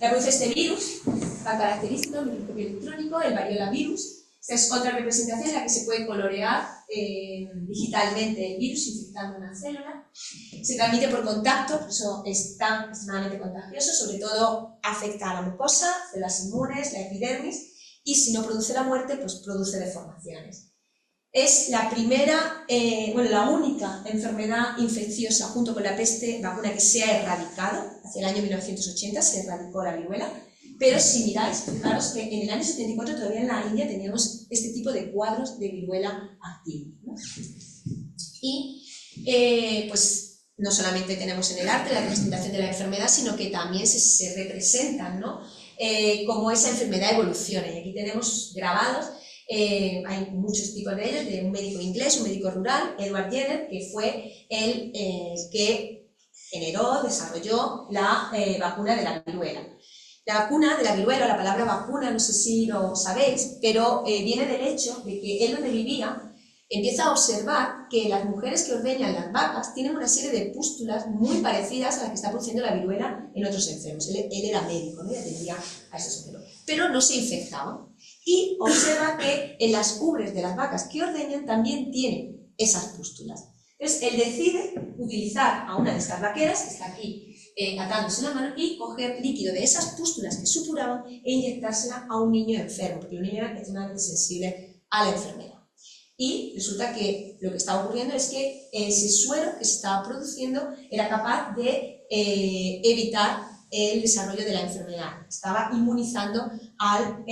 La produce este virus, tan característico, el microscopio electrónico, el variola virus. Esta es otra representación en la que se puede colorear digitalmente el virus infectando una célula. Se transmite por contacto, por eso es tan extremadamente contagioso, sobre todo afecta a la mucosa, células inmunes, la epidermis, y si no produce la muerte, pues produce deformaciones. Es la primera, la única enfermedad infecciosa junto con la peste vacuna que se ha erradicado. Hacia el año 1980 se erradicó la viruela, pero si miráis, fijaros que en el año 74 todavía en la India teníamos este tipo de cuadros de viruela activa, ¿no? Y pues no solamente tenemos en el arte la representación de la enfermedad, sino que también se representan, ¿no? Cómo esa enfermedad evoluciona. Y aquí tenemos grabados. Hay muchos tipos de ellos, de un médico inglés, un médico rural, Edward Jenner, que fue el que generó, desarrolló la vacuna de la viruela. La vacuna de la viruela, la palabra vacuna, no sé si lo sabéis, pero viene del hecho de que él, donde vivía, empieza a observar que las mujeres que ordeñan las vacas tienen una serie de pústulas muy parecidas a las que está produciendo la viruela en otros enfermos. Él era médico, ¿no? Y atendía a esos enfermos, pero no se infectaban. Y observa que en las ubres de las vacas que ordeñan también tienen esas pústulas. Entonces, él decide utilizar a una de estas vaqueras, que está aquí atándose la mano, y coger líquido de esas pústulas que supuraban e inyectársela a un niño enfermo, porque el niño era extremadamente sensible a la enfermedad. Y resulta que lo que estaba ocurriendo es que ese suero que se estaba produciendo era capaz de evitar el desarrollo de la enfermedad. Estaba inmunizando al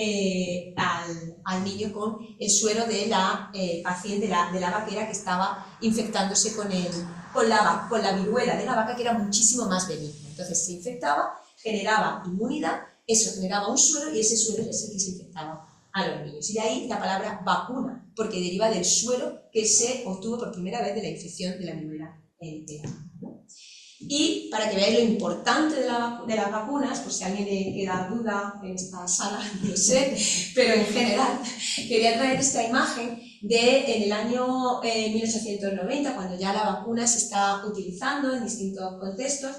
niño con el suero de la paciente, de la vaquera que estaba infectándose con la viruela de la vaca, que era muchísimo más benigna. Entonces se infectaba, generaba inmunidad, eso generaba un suero y ese suero es el que se infectaba a los niños. Y de ahí la palabra vacuna, porque deriva del suero que se obtuvo por primera vez de la infección de la viruela entera, ¿no? Y para que veáis lo importante de las vacunas, por si a alguien le queda duda en esta sala, no sé, pero en general, quería traer esta imagen de en el año 1890, cuando ya la vacuna se está utilizando en distintos contextos,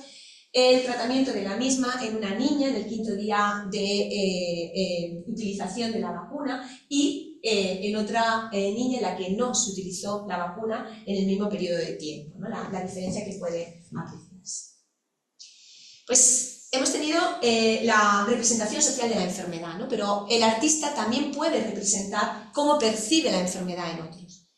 el tratamiento de la misma en una niña en el 5.º día de utilización de la vacuna y en otra niña en la que no se utilizó la vacuna en el mismo periodo de tiempo, ¿no? La diferencia que puede apreciarse. Pues hemos tenido la representación social de la enfermedad, ¿no? Pero el artista también puede representar cómo percibe la enfermedad en otros.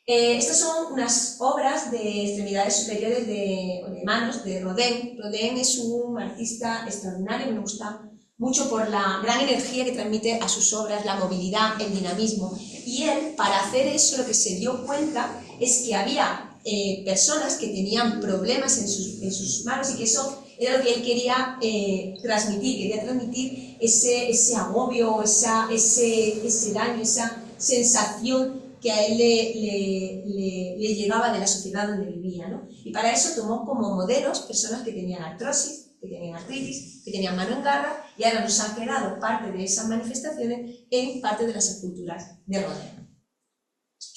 Estas son unas obras de extremidades superiores de manos de Rodin. Rodin es un artista extraordinario, me gusta mucho por la gran energía que transmite a sus obras, la movilidad, el dinamismo. Y él, para hacer eso, lo que se dio cuenta es que había personas que tenían problemas en sus manos y que eso era lo que él quería transmitir ese agobio, ese daño, esa sensación que a él le llegaba de la sociedad donde vivía, ¿no? Y para eso tomó como modelos personas que tenían artrosis, que tenían artritis, que tenían mano en garra, y ahora nos han quedado parte de esas manifestaciones en parte de las esculturas de Rodin.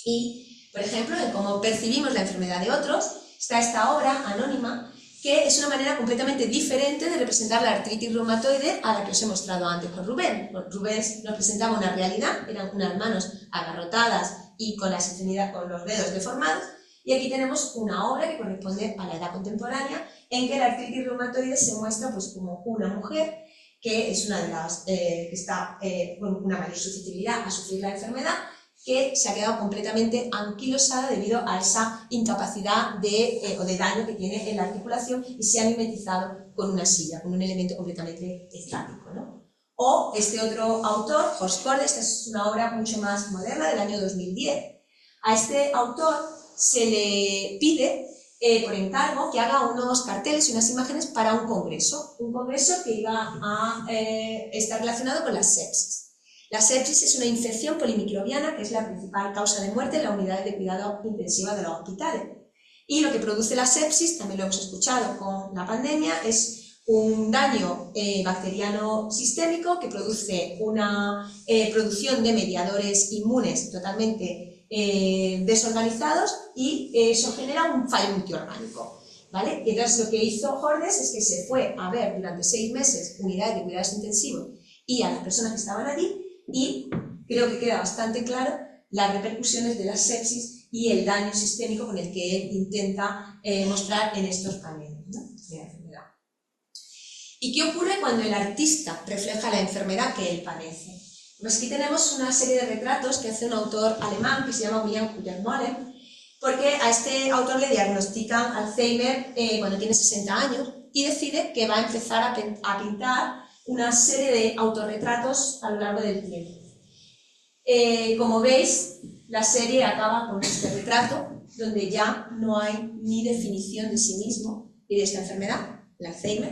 Y, por ejemplo, en cómo percibimos la enfermedad de otros, está esta obra anónima, que es una manera completamente diferente de representar la artritis reumatoide a la que os he mostrado antes con Rubén. Rubén nos presentaba una realidad, eran unas manos agarrotadas y con los dedos deformados, y aquí tenemos una obra que corresponde a la edad contemporánea, en que la artritis reumatoide se muestra pues, como una mujer que es una de las que está con una mayor susceptibilidad a sufrir la enfermedad, que se ha quedado completamente anquilosada debido a esa incapacidad o de daño que tiene en la articulación y se ha mimetizado con una silla, con un elemento completamente estático, ¿no? O este otro autor, Horst Kohler, esta es una obra mucho más moderna, del año 2010. A este autor se le pide por encargo que haga unos carteles y unas imágenes para un congreso que iba a estar relacionado con la sepsis. La sepsis es una infección polimicrobiana que es la principal causa de muerte en las unidades de cuidado intensiva de los hospitales. Y lo que produce la sepsis, también lo hemos escuchado con la pandemia, es un daño bacteriano sistémico que produce una producción de mediadores inmunes totalmente desorganizados y eso genera un fallo multiorgánico, ¿vale? Y entonces lo que hizo Hordes es que se fue a ver durante 6 meses unidades de cuidados intensivos y a las personas que estaban allí, y creo que queda bastante claro las repercusiones de la sepsis y el daño sistémico con el que él intenta mostrar en estos paneles, ¿no? De la enfermedad. ¿Y qué ocurre cuando el artista refleja la enfermedad que él padece? Pues aquí tenemos una serie de retratos que hace un autor alemán que se llama William Huttermohlen, porque a este autor le diagnostican Alzheimer cuando tiene 60 años y decide que va a empezar a pintar una serie de autorretratos a lo largo del tiempo. Como veis, la serie acaba con este retrato, donde ya no hay ni definición de sí mismo y de esta enfermedad, el Alzheimer.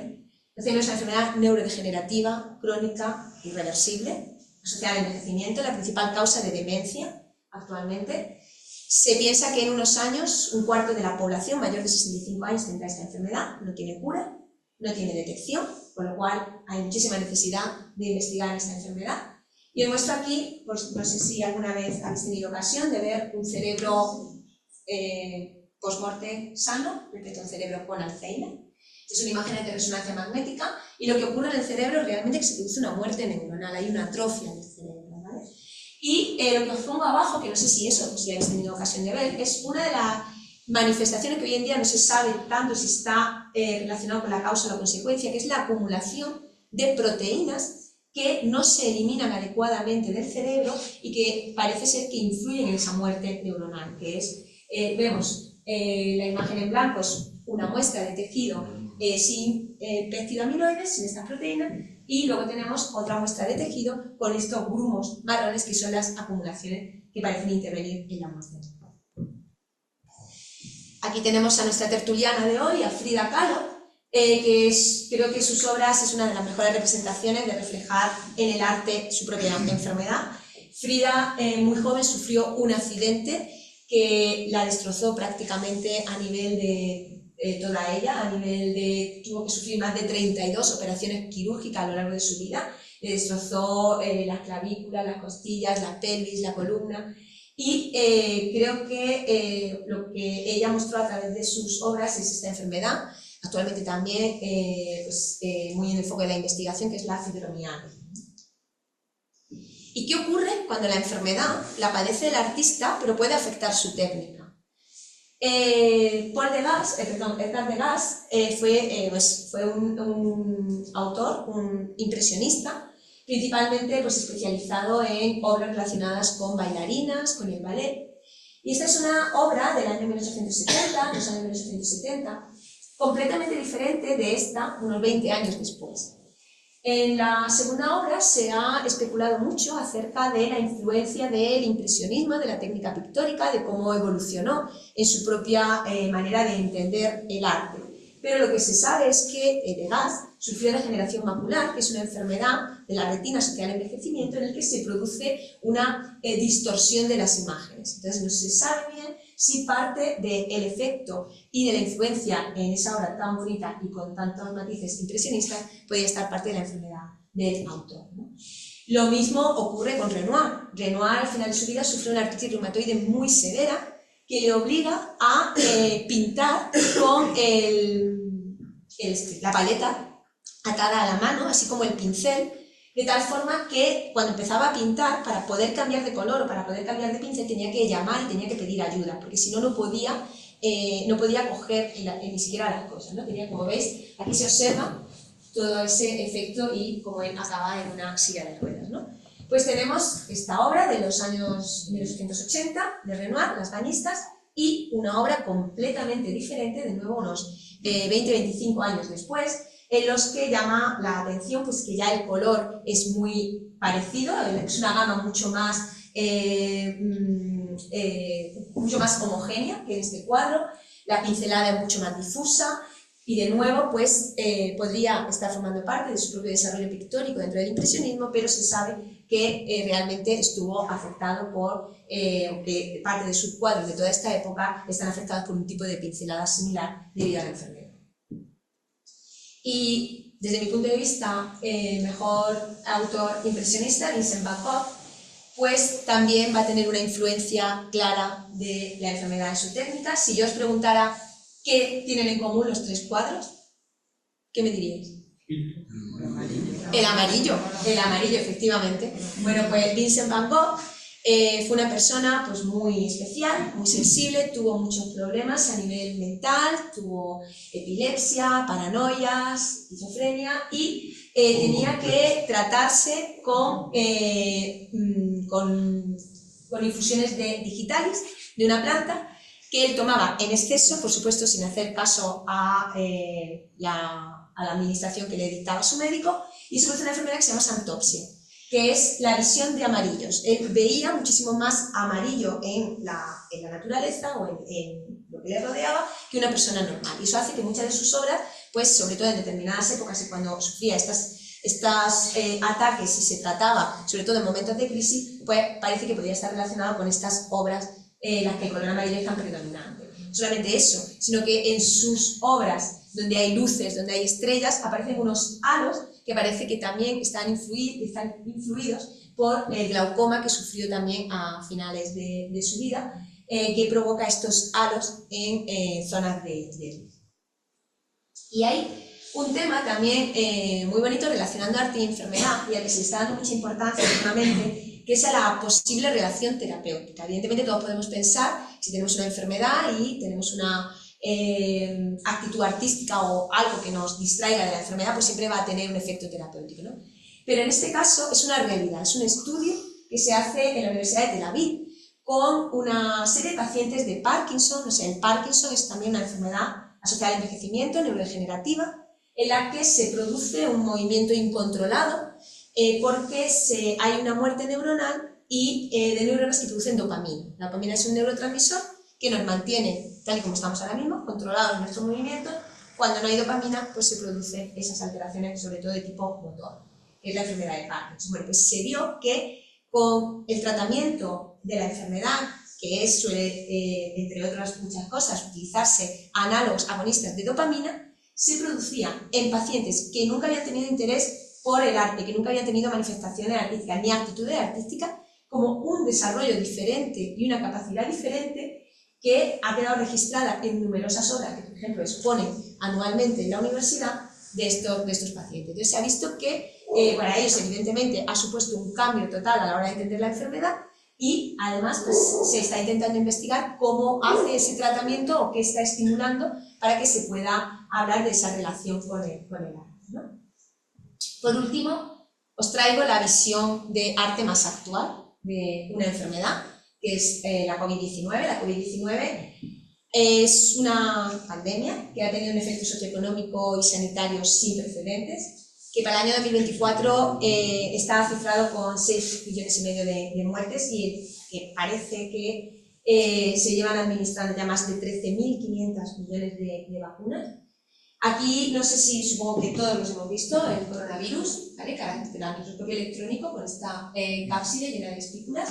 El Alzheimer es una enfermedad neurodegenerativa, crónica, irreversible, asociada al envejecimiento, la principal causa de demencia actualmente. Se piensa que en unos años, 1/4 de la población mayor de 65 años tendrá esta enfermedad, no tiene cura, no tiene detección, con lo cual hay muchísima necesidad de investigar esta enfermedad. Y os muestro aquí, pues, no sé si alguna vez habéis tenido ocasión de ver un cerebro post-morte sano respecto a un cerebro con Alzheimer. Es una imagen de resonancia magnética y lo que ocurre en el cerebro realmente es que se produce una muerte neuronal, hay una atrofia en el cerebro, ¿vale? Y lo que os pongo abajo, que no sé si habéis tenido ocasión de ver, es una de las manifestaciones que hoy en día no se sabe tanto si está relacionado con la causa o la consecuencia, que es la acumulación de proteínas que no se eliminan adecuadamente del cerebro y que parece ser que influyen en esa muerte neuronal, que es, vemos la imagen en blanco, es una muestra de tejido sin peptidoamiloides, sin estas proteínas, y luego tenemos otra muestra de tejido con estos grumos marrones que son las acumulaciones que parecen intervenir en la muerte. Aquí tenemos a nuestra tertuliana de hoy, a Frida Kahlo, creo que sus obras es una de las mejores representaciones de reflejar en el arte su propia enfermedad. Frida, muy joven, sufrió un accidente que la destrozó prácticamente a nivel de toda ella, a nivel de, tuvo que sufrir más de 32 operaciones quirúrgicas a lo largo de su vida, le destrozó las clavículas, las costillas, la pelvis, la columna, y creo que lo que ella mostró a través de sus obras es esta enfermedad, actualmente también muy en el foco de la investigación, que es la fibromialgia. ¿Y qué ocurre cuando la enfermedad la padece el artista, pero puede afectar su técnica? Edgar Degas fue un autor, un impresionista, principalmente especializado en obras relacionadas con bailarinas, con el ballet. Y esta es una obra del año 1870, los años 1870, completamente diferente de esta unos 20 años después. En la segunda obra se ha especulado mucho acerca de la influencia del impresionismo, de la técnica pictórica, de cómo evolucionó en su propia manera de entender el arte. Pero lo que se sabe es que Degas sufrió degeneración macular, que es una enfermedad de la retina asociada al envejecimiento en el que se produce una distorsión de las imágenes. Entonces no se sabe bien si parte del efecto y de la influencia en esa obra tan bonita y con tantos matices impresionistas podía estar parte de la enfermedad del autor, ¿no? Lo mismo ocurre con Renoir. Renoir al final de su vida sufre una artritis reumatoide muy severa que le obliga a pintar con la paleta atada a la mano, así como el pincel, de tal forma que cuando empezaba a pintar, para poder cambiar de color o para poder cambiar de pincel, tenía que llamar y tenía que pedir ayuda, porque si no, no podía coger ni siquiera las cosas, ¿no? Tenía, como veis, aquí se observa todo ese efecto y como él acaba en una silla de ruedas, ¿no? Pues tenemos esta obra de los años 1880 de Renoir, Las bañistas, y una obra completamente diferente, de nuevo unos 20-25 años después, en los que llama la atención pues que ya el color es muy parecido, es una gama mucho más homogénea que en este cuadro, la pincelada es mucho más difusa, y de nuevo pues podría estar formando parte de su propio desarrollo pictórico dentro del impresionismo, pero se sabe que realmente estuvo afectado por que parte de sus cuadros de toda esta época están afectados por un tipo de pincelada similar debido a la enfermedad. Y desde mi punto de vista, el mejor autor impresionista, Vincent Van Gogh, pues también va a tener una influencia clara de la enfermedad en su técnica. Si yo os preguntara qué tienen en común los tres cuadros, ¿qué me diríais? El amarillo, efectivamente. Bueno, pues Vincent Van Gogh fue una persona pues, muy especial, muy sensible, tuvo muchos problemas a nivel mental, tuvo epilepsia, paranoias, esquizofrenia, y tenía que tratarse con infusiones digitales de una planta que él tomaba en exceso, por supuesto sin hacer caso a la administración que le dictaba su médico, y se produce una enfermedad que se llama xantopsia, que es la visión de amarillos. Él veía muchísimo más amarillo en la naturaleza o en lo que le rodeaba que una persona normal. Y eso hace que muchas de sus obras, pues sobre todo en determinadas épocas y cuando sufría estos ataques y se trataba, sobre todo en momentos de crisis, pues parece que podría estar relacionado con estas obras las que el color amarillo es tan predominante. No solamente eso, sino que en sus obras donde hay luces, donde hay estrellas, aparecen unos halos que parece que también están influidos por el glaucoma que sufrió también a finales de su vida, que provoca estos halos en zonas de luz. Y hay un tema también muy bonito relacionando arte y enfermedad, y al que se le está dando mucha importancia últimamente, que es a la posible relación terapéutica. Evidentemente todos podemos pensar, si tenemos una enfermedad y tenemos una actitud artística o algo que nos distraiga de la enfermedad, pues siempre va a tener un efecto terapéutico, ¿no? Pero en este caso es una realidad, es un estudio que se hace en la Universidad de Tel Aviv con una serie de pacientes de Parkinson. O sea, el Parkinson es también una enfermedad asociada al envejecimiento, neurodegenerativa, en la que se produce un movimiento incontrolado porque hay una muerte neuronal y de neuronas que producen dopamina. La dopamina es un neurotransmisor que nos mantiene, tal y como estamos ahora mismo, controlados en nuestro movimiento, cuando no hay dopamina, pues se producen esas alteraciones, sobre todo de tipo motor, que es la enfermedad de Parkinson. Bueno, pues se vio que con el tratamiento de la enfermedad, que suele, entre otras muchas cosas, utilizarse análogos agonistas de dopamina, se producía en pacientes que nunca habían tenido interés por el arte, que nunca habían tenido manifestaciones artísticas ni actitudes artísticas, como un desarrollo diferente y una capacidad diferente que ha quedado registrada en numerosas obras que, por ejemplo, exponen anualmente en la universidad de estos pacientes. Entonces se ha visto que para ellos, evidentemente, ha supuesto un cambio total a la hora de entender la enfermedad y, además, pues, se está intentando investigar cómo hace ese tratamiento o qué está estimulando para que se pueda hablar de esa relación con el arte, ¿no? Por último, os traigo la visión de arte más actual de una enfermedad, que es la COVID-19. La COVID-19 es una pandemia que ha tenido un efecto socioeconómico y sanitario sin precedentes, que para el año 2024 está cifrado con 6,5 millones de muertes y que parece que se llevan administrando ya más de 13.500 millones de vacunas. Aquí, no sé si, supongo que todos los hemos visto, el coronavirus, ¿vale? Carácter del microscopio electrónico con esta cápside llena de espículas.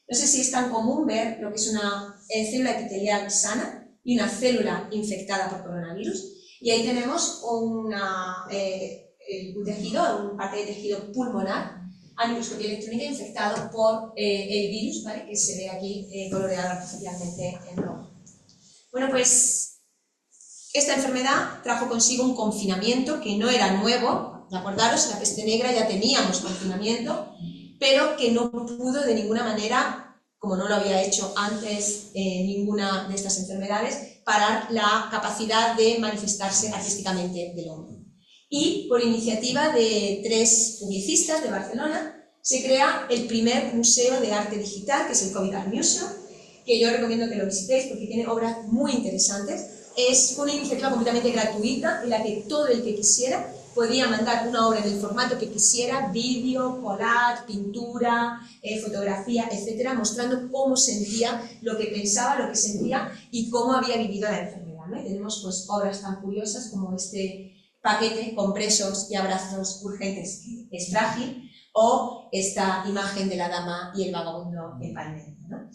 No sé si es tan común ver lo que es una célula epitelial sana y una célula infectada por coronavirus. Y ahí tenemos un tejido, un parte de tejido pulmonar a microscopía electrónica infectado por el virus, ¿vale? Que se ve aquí coloreado artificialmente en rojo. Bueno, pues esta enfermedad trajo consigo un confinamiento que no era nuevo. Acordaros, en la peste negra ya teníamos confinamiento, pero que no pudo de ninguna manera, como no lo había hecho antes ninguna de estas enfermedades, parar la capacidad de manifestarse artísticamente del hombre. Y por iniciativa de 3 publicistas de Barcelona, se crea el primer museo de arte digital, que es el COVID Art Museum, que yo recomiendo que lo visitéis porque tiene obras muy interesantes. Es una iniciativa completamente gratuita en la que todo el que quisiera podía mandar una obra en el formato que quisiera, vídeo, collage, pintura, fotografía, etcétera, mostrando cómo sentía, lo que pensaba, lo que sentía y cómo había vivido la enfermedad, ¿no? Tenemos pues obras tan curiosas como este paquete con besos y abrazos urgentes, que es frágil, o esta imagen de la dama y el vagabundo en pandemia, ¿no?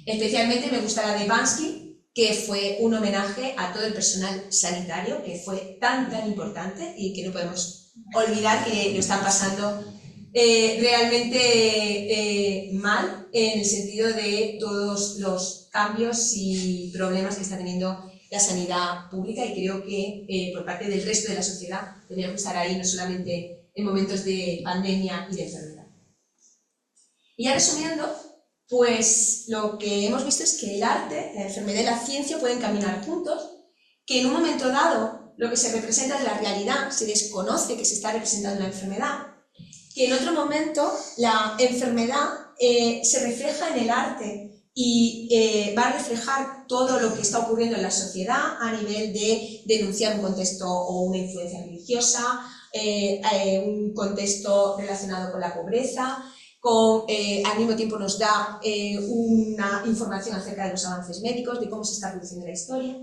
Especialmente me gusta la de Bansky, que fue un homenaje a todo el personal sanitario, que fue tan importante y que no podemos olvidar que lo están pasando realmente mal, en el sentido de todos los cambios y problemas que está teniendo la sanidad pública, y creo que por parte del resto de la sociedad tenemos que estar ahí, no solamente en momentos de pandemia y de enfermedad. Y ya resumiendo, pues lo que hemos visto es que el arte, la enfermedad y la ciencia pueden caminar juntos, que en un momento dado lo que se representa es la realidad, se desconoce que se está representando una enfermedad, que en otro momento la enfermedad se refleja en el arte y va a reflejar todo lo que está ocurriendo en la sociedad a nivel de denunciar un contexto o una influencia religiosa, un contexto relacionado con la pobreza, al mismo tiempo nos da una información acerca de los avances médicos, de cómo se está produciendo la historia.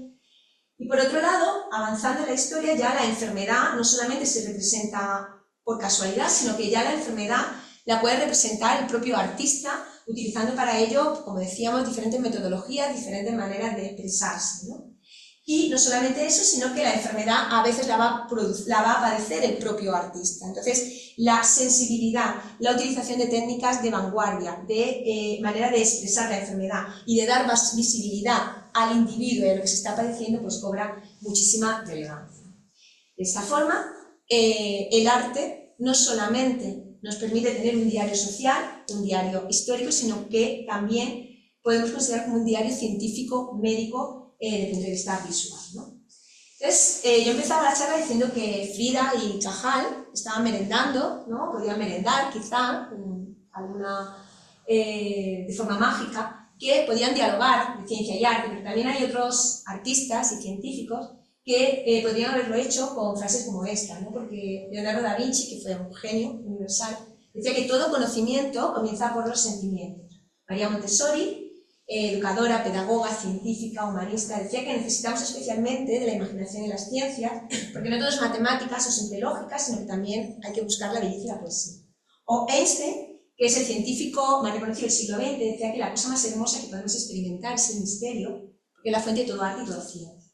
Y por otro lado, avanzando en la historia, ya la enfermedad no solamente se representa por casualidad, sino que ya la enfermedad la puede representar el propio artista, utilizando para ello, como decíamos, diferentes metodologías, diferentes maneras de expresarse, ¿no? Y no solamente eso, sino que la enfermedad a veces la va a padecer el propio artista. Entonces, la sensibilidad, la utilización de técnicas de vanguardia, de manera de expresar la enfermedad y de dar más visibilidad al individuo y a lo que se está padeciendo, pues cobra muchísima relevancia. De esta forma, el arte no solamente nos permite tener un diario social, un diario histórico, sino que también podemos considerar como un diario científico, médico, desde el punto de vista visual, ¿no? Entonces, yo empezaba la charla diciendo que Frida y Cajal estaban merendando, ¿no? Podían merendar, quizá, de forma mágica, que podían dialogar de ciencia y arte, pero también hay otros artistas y científicos que podrían haberlo hecho con frases como esta, ¿no? Porque Leonardo da Vinci, que fue un genio universal, decía que todo conocimiento comienza por los sentimientos. María Montessori educadora, pedagoga, científica, humanista, decía que necesitamos especialmente de la imaginación en las ciencias, porque no todo es matemáticas o simple lógica, sino que también hay que buscar la belleza y la poesía. O Einstein, que es el científico más reconocido del siglo XX, decía que la cosa más hermosa que podemos experimentar es el misterio, porque es la fuente de todo arte y todo ciencia.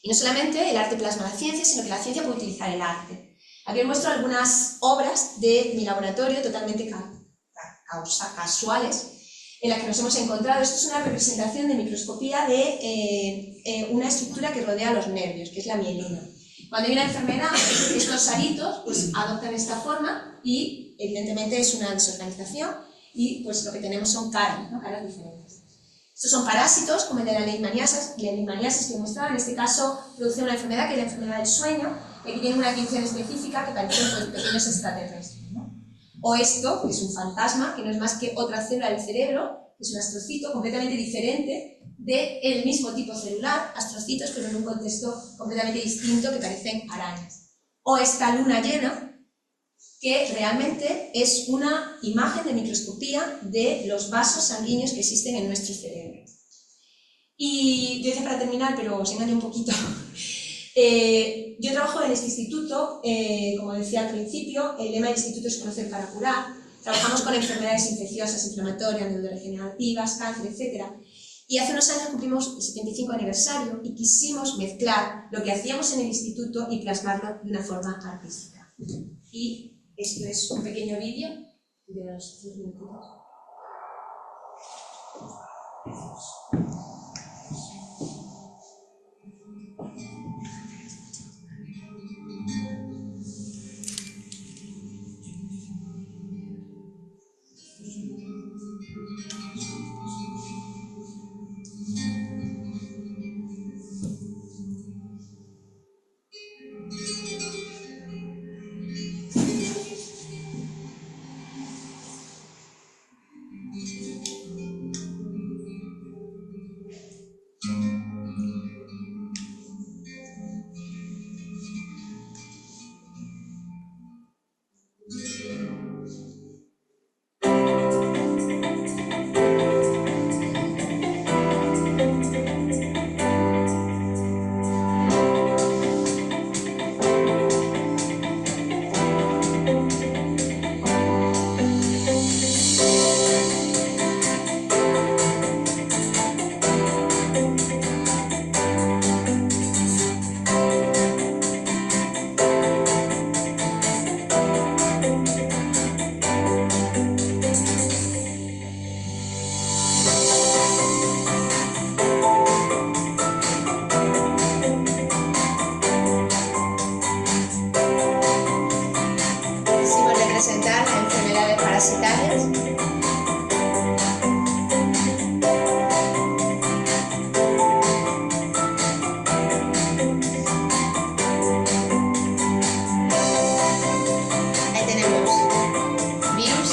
Y no solamente el arte plasma la ciencia, sino que la ciencia puede utilizar el arte. Aquí os muestro algunas obras de mi laboratorio totalmente casuales, en las que nos hemos encontrado. Esto es una representación de microscopía de una estructura que rodea los nervios, que es la mielina. Cuando hay una enfermedad, estos aritos pues, adoptan esta forma y evidentemente es una desorganización y pues, lo que tenemos son caras, ¿no? Caras diferentes. Estos son parásitos, como el de la leishmaniasis que he mostrado. En este caso produce una enfermedad que es la enfermedad del sueño, y aquí tiene una tinción específica que parecen pues, pequeños extraterrestres, ¿no? O esto, que es un fantasma, que no es más que otra célula del cerebro, que es un astrocito completamente diferente del mismo tipo celular, astrocitos, pero en un contexto completamente distinto que parecen arañas. O esta luna llena, que realmente es una imagen de microscopía de los vasos sanguíneos que existen en nuestro cerebro. Y yo decía para terminar, pero os engaño un poquito. Yo trabajo en este instituto, como decía al principio, el lema del instituto es conocer para curar. Trabajamos con enfermedades infecciosas, inflamatorias, neurodegenerativas, cáncer, etc. Y hace unos años cumplimos el 75 aniversario y quisimos mezclar lo que hacíamos en el instituto y plasmarlo de una forma artística. Y esto es un pequeño vídeo de los 5 minutos. Representar las enfermedades parasitarias. Ahí tenemos virus.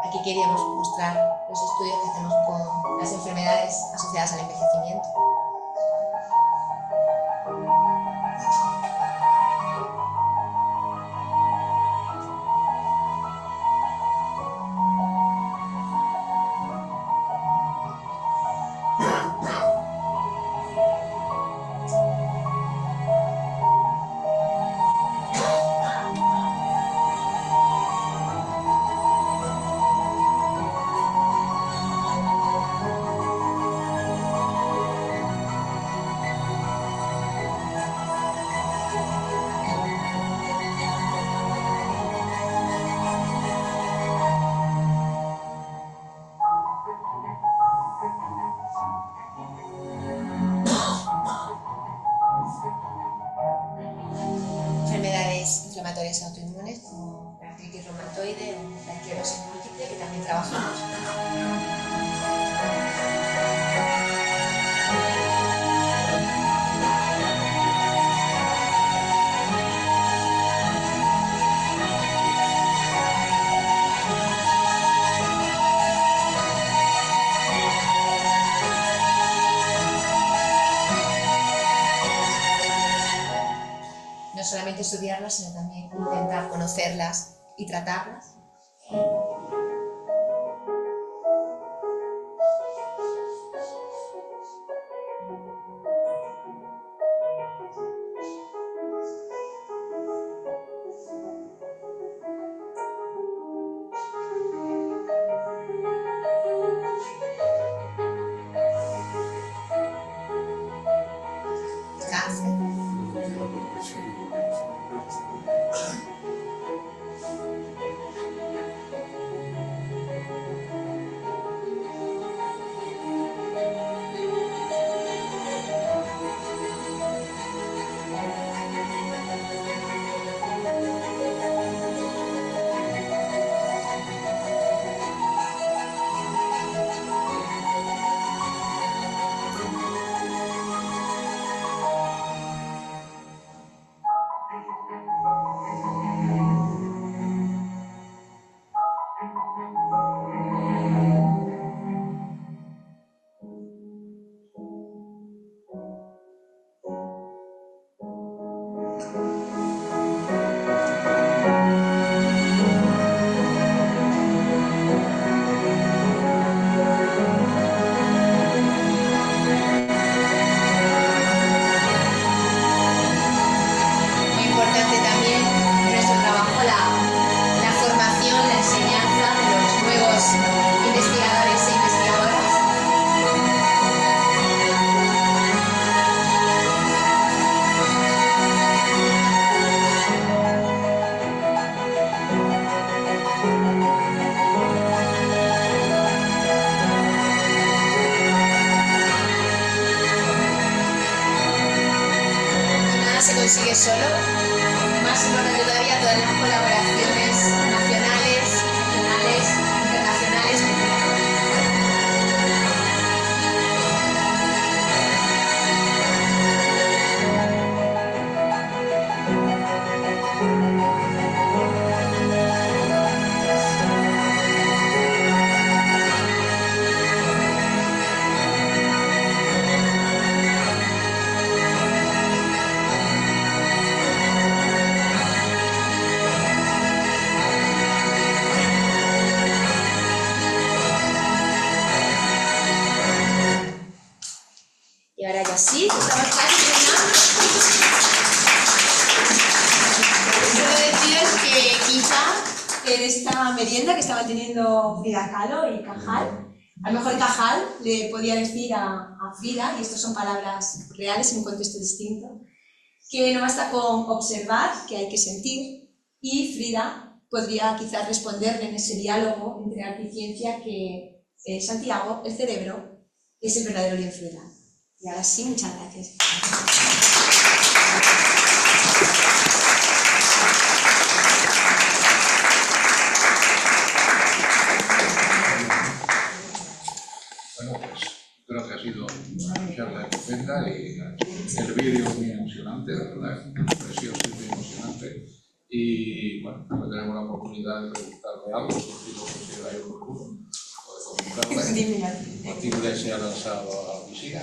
Aquí queríamos mostrar los estudios que hacemos con las enfermedades asociadas al envejecimiento. Enfermedades inflamatorias autoinmunes como la artritis reumatoide o la esclerosis múltiple, que también trabajamos. estudiarlas, sino también intentar conocerlas y tratarlas. Consigue solo, más importante todavía todas las colaboraciones nacionales, regionales, internacionales. Y ahora ya sí, estamos casi terminando. Quiero deciros que quizá en esta merienda que estaban teniendo Frida Kahlo y Cajal, a lo mejor Cajal le podía decir a Frida, y estas son palabras reales en un contexto distinto, que no basta con observar, que hay que sentir, y Frida podría quizás responderle en ese diálogo entre arte y ciencia que Santiago, el cerebro, es el verdadero lienzo del arte. Y ahora sí, muchas gracias. Bueno, pues creo que ha sido una charla estupenda y el vídeo muy emocionante, la verdad, precioso y muy emocionante. Y bueno, ahora tenemos la oportunidad de preguntarle algo, si lo consideráis oportuno, o de comentarle. Martín se ha lanzado a la piscina,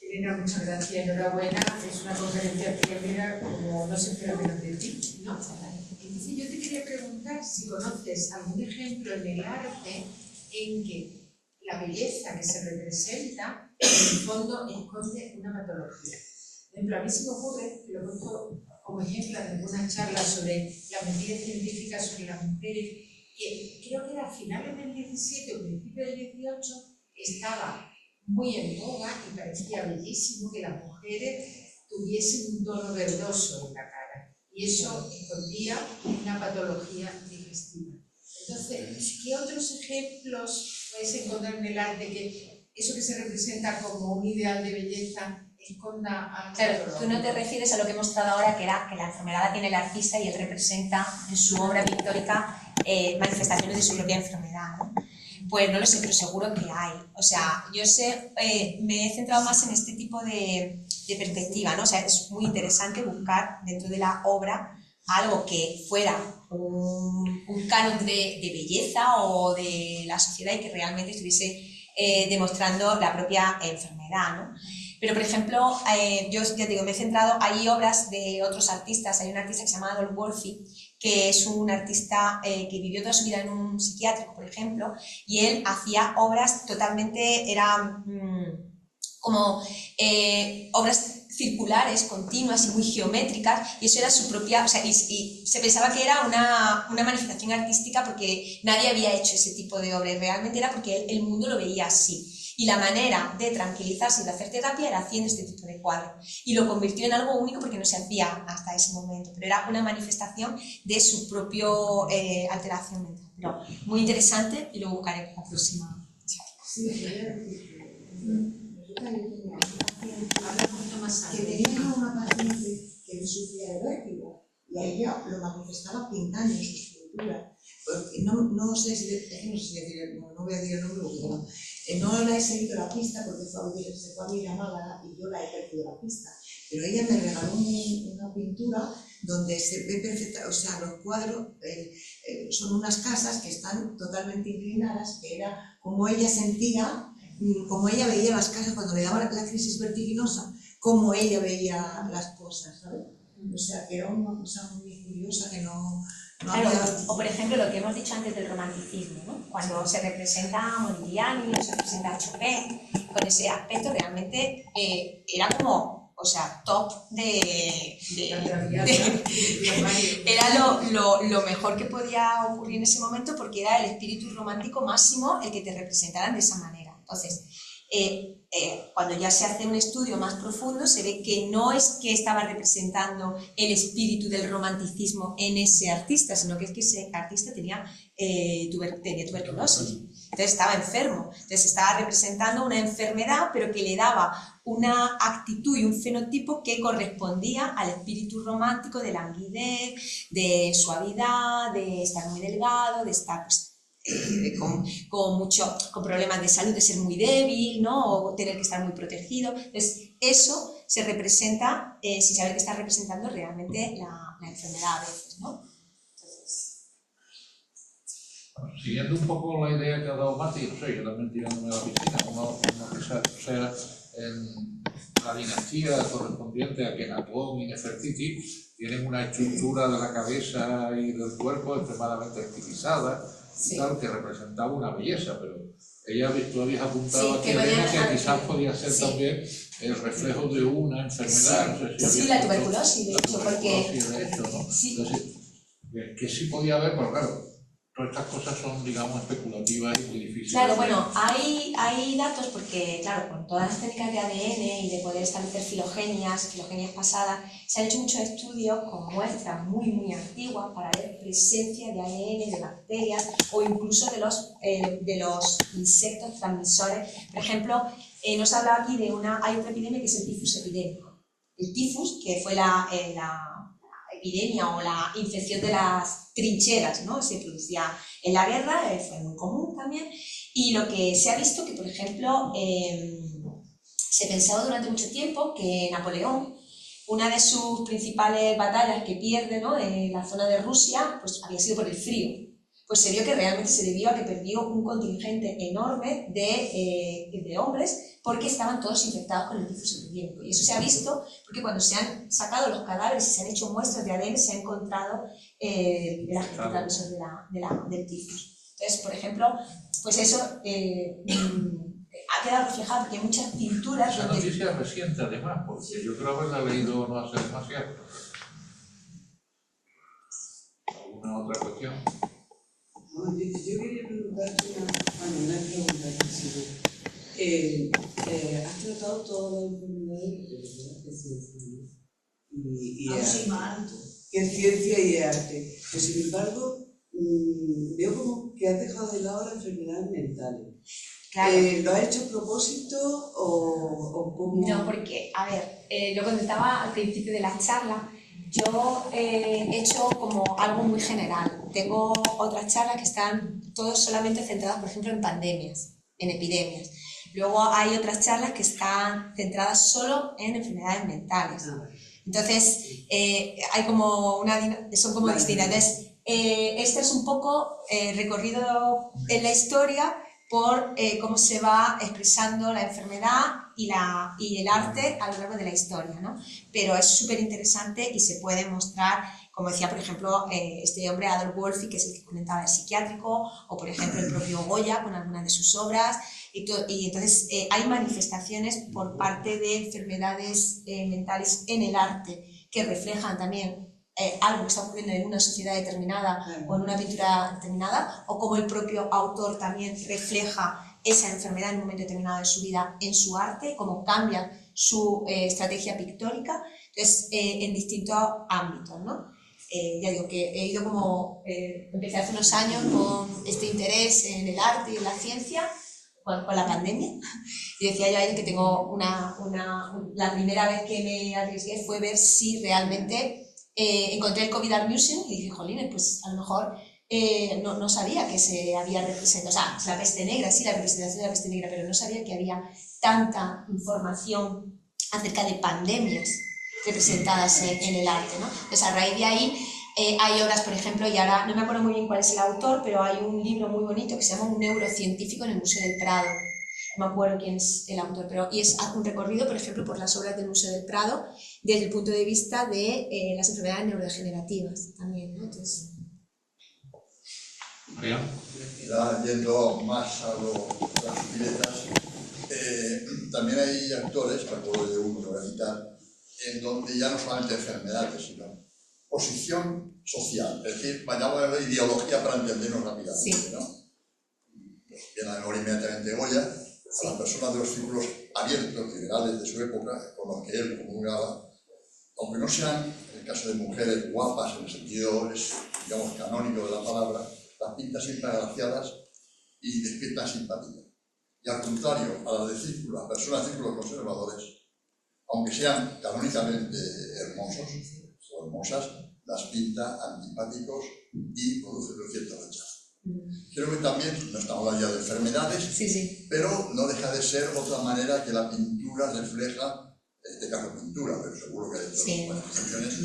Elena, muchas gracias, enhorabuena. Es una conferencia pionera como no se espera menos de ti, ¿no? Entonces yo te quería preguntar si conoces algún ejemplo en el arte en que la belleza que se representa en el fondo esconde una patología. Por ejemplo, a mí se me ocurre, que lo he puesto como ejemplo en algunas charlas sobre la mentira científica sobre las mujeres, que creo que era a finales del 17 o principios del 18 estaba muy en boga y parecía bellísimo que las mujeres tuviesen un tono verdoso en la cara y eso escondía una patología digestiva. Entonces, ¿qué otros ejemplos puedes encontrar en el arte que eso que se representa como un ideal de belleza esconda a la Claro, patología? tú no te refieres a lo que he mostrado ahora, que era que la enfermedad la tiene el artista y él representa en su obra pictórica manifestaciones de su propia enfermedad, ¿no? Pues no lo sé, pero seguro que hay. O sea, yo sé, me he centrado más en este tipo de perspectiva, ¿no? O sea, es muy interesante buscar dentro de la obra algo que fuera un canon de belleza o de la sociedad y que realmente estuviese demostrando la propia enfermedad, ¿no? Pero, por ejemplo, yo ya te digo, me he centrado, hay obras de otros artistas, hay un artista que se llama Adolf Wolfi, que es un artista que vivió toda su vida en un psiquiátrico, por ejemplo, y él hacía obras totalmente, eran como obras circulares, continuas y muy geométricas, y eso era su propia, o sea, y se pensaba que era una manifestación artística porque nadie había hecho ese tipo de obras, realmente era porque el mundo lo veía así. Y la manera de tranquilizarse y de hacer terapia era haciendo este tipo de cuadros. Y lo convirtió en algo único porque no se hacía hasta ese momento, pero era una manifestación de su propia alteración mental. Pero muy interesante y lo buscaré en la próxima charla. Sí, que tenía una paciente que sufría de vértigo y a ella lo manifestaba pintando en sus pinturas. No sé si decir, no voy a decir el nombre porque no la he seguido la pista porque se fue a vivir a Málaga y yo la he perdido la pista. Pero ella me regaló una pintura donde se ve perfecta, o sea, los cuadros son unas casas que están totalmente inclinadas, que era como ella sentía, como ella veía las casas cuando le daba la crisis vertiginosa, como ella veía las cosas, ¿sabes? O sea, que era una cosa muy curiosa que no claro, había... o por ejemplo lo que hemos dicho antes del romanticismo, ¿no? Cuando se representa a Modigliani o se representa a Chopin, con ese aspecto realmente era como, o sea, top era lo mejor que podía ocurrir en ese momento porque era el espíritu romántico máximo el que te representaran de esa manera. Entonces, cuando ya se hace un estudio más profundo se ve que no es que estaba representando el espíritu del romanticismo en ese artista, sino que es que ese artista tenía tuberculosis, entonces estaba enfermo, entonces estaba representando una enfermedad pero que le daba una actitud y un fenotipo que correspondía al espíritu romántico de languidez, de suavidad, de estar muy delgado, de estar con problemas de salud, de ser muy débil, ¿no? O tener que estar muy protegido. Entonces, eso se representa sin saber que está representando realmente la enfermedad a veces, ¿no? Entonces... Bueno, siguiendo un poco la idea que ha dado Mati, no sé, yo también tirándome a la piscina, o sea, en la dinastía correspondiente a Kenatón y Nefertiti tienen una estructura de la cabeza y del cuerpo extremadamente estilizada, sí, tal, que representaba una belleza, pero tú habías apuntado sí, aquí que quizás podía ser sí, también el reflejo de una enfermedad. Sí, no sé si sí, la tuberculosis, de hecho, porque... ¿no? Sí. Entonces, que sí podía haber, pero claro, todas estas cosas son, digamos, especulativas y muy difíciles. Claro, bueno, hay datos porque, claro, con todas las técnicas de ADN y de poder establecer filogenias pasadas, se han hecho muchos estudios con muestras muy antiguas para ver presencia de ADN, de bacterias o incluso de los insectos transmisores. Por ejemplo, nos ha hablado aquí hay otra epidemia que es el tifus epidémico. El tifus, que fue la epidemia o la infección de las trincheras, ¿no? Se producía en la guerra, fue muy común también, y lo que se ha visto que, por ejemplo, se pensaba durante mucho tiempo que Napoleón, una de sus principales batallas que pierde, ¿no?, en la zona de Rusia, pues había sido por el frío. Pues se vio que realmente se debió a que perdió un contingente enorme de hombres porque estaban todos infectados con el tifus epidémico. Y eso se ha visto porque cuando se han sacado los cadáveres y se han hecho muestras de ADN, se ha encontrado el agente transmisor del tifus. Entonces, por ejemplo, pues eso ha quedado reflejado porque hay muchas pinturas... Esa noticia es reciente, además, porque yo creo haberla leído no hace demasiado. ¿Alguna otra cuestión? No, yo quería preguntarte una pregunta que has tratado todas las enfermedades y en ciencia y arte, pero sin embargo veo como que has dejado de lado las enfermedades mentales. Claro. ¿Lo has hecho a propósito o cómo? No, porque, a ver, lo comentaba al principio de la charla. Yo he hecho como algo muy general. Tengo otras charlas que están todas solamente centradas, por ejemplo, en pandemias, en epidemias. Luego hay otras charlas que están centradas solo en enfermedades mentales. Entonces, hay como son como distintas. Entonces, este es un poco recorrido en la historia por cómo se va expresando la enfermedad y el arte a lo largo de la historia, ¿no? Pero es súper interesante y se puede mostrar, como decía, por ejemplo, este hombre Adolf Wolfi, que es el que comentaba el psiquiátrico, o por ejemplo el propio Goya con algunas de sus obras, y entonces hay manifestaciones por parte de enfermedades mentales en el arte que reflejan también algo que está ocurriendo en una sociedad determinada o en una pintura determinada, o como el propio autor también refleja esa enfermedad en un momento determinado de su vida en su arte, cómo cambia su estrategia pictórica, entonces en distintos ámbitos, ¿no? Ya digo que he ido como, empecé hace unos años con este interés en el arte y en la ciencia, con la pandemia, y decía yo a ella que tengo la primera vez que me arriesgué fue ver si realmente encontré el COVID Art Museum y dije, jolín, pues a lo mejor no sabía que se había representado, o sea, la peste negra, sí, la representación de la peste negra, pero no sabía que había tanta información acerca de pandemias representadas en el arte, ¿no? Entonces, a raíz de ahí hay obras, por ejemplo, y ahora no me acuerdo muy bien cuál es el autor, pero hay un libro muy bonito que se llama Un neurocientífico en el Museo del Prado. No me acuerdo quién es el autor, pero y es un recorrido, por ejemplo, por las obras del Museo del Prado desde el punto de vista de las enfermedades neurodegenerativas también, ¿no? Entonces... Ya yendo más a las sutilezas, también hay actores, me acuerdo de uno que voy a citar, en donde ya no solamente enfermedades, sino posición social, es decir, vayamos a la ideología para entendernos rápidamente, sí. ¿no? Viene a la memoria inmediatamente Goya, a las personas de los círculos abiertos, liberales de su época, con los que él comulgaba, aunque no sean, en el caso de mujeres guapas, en el sentido, digamos, canónico de la palabra, las pinta siempre agraciadas y despiertan simpatía. Y al contrario, a las de círculos, las personas de círculos conservadores, aunque sean canónicamente hermosos o hermosas, las pinta antipáticos y producen un cierto rechazo. Creo que también, no estamos hablando ya de enfermedades, sí. pero no deja de ser otra manera que la pintura refleja, en este caso pintura, pero seguro que hay otras manifestaciones,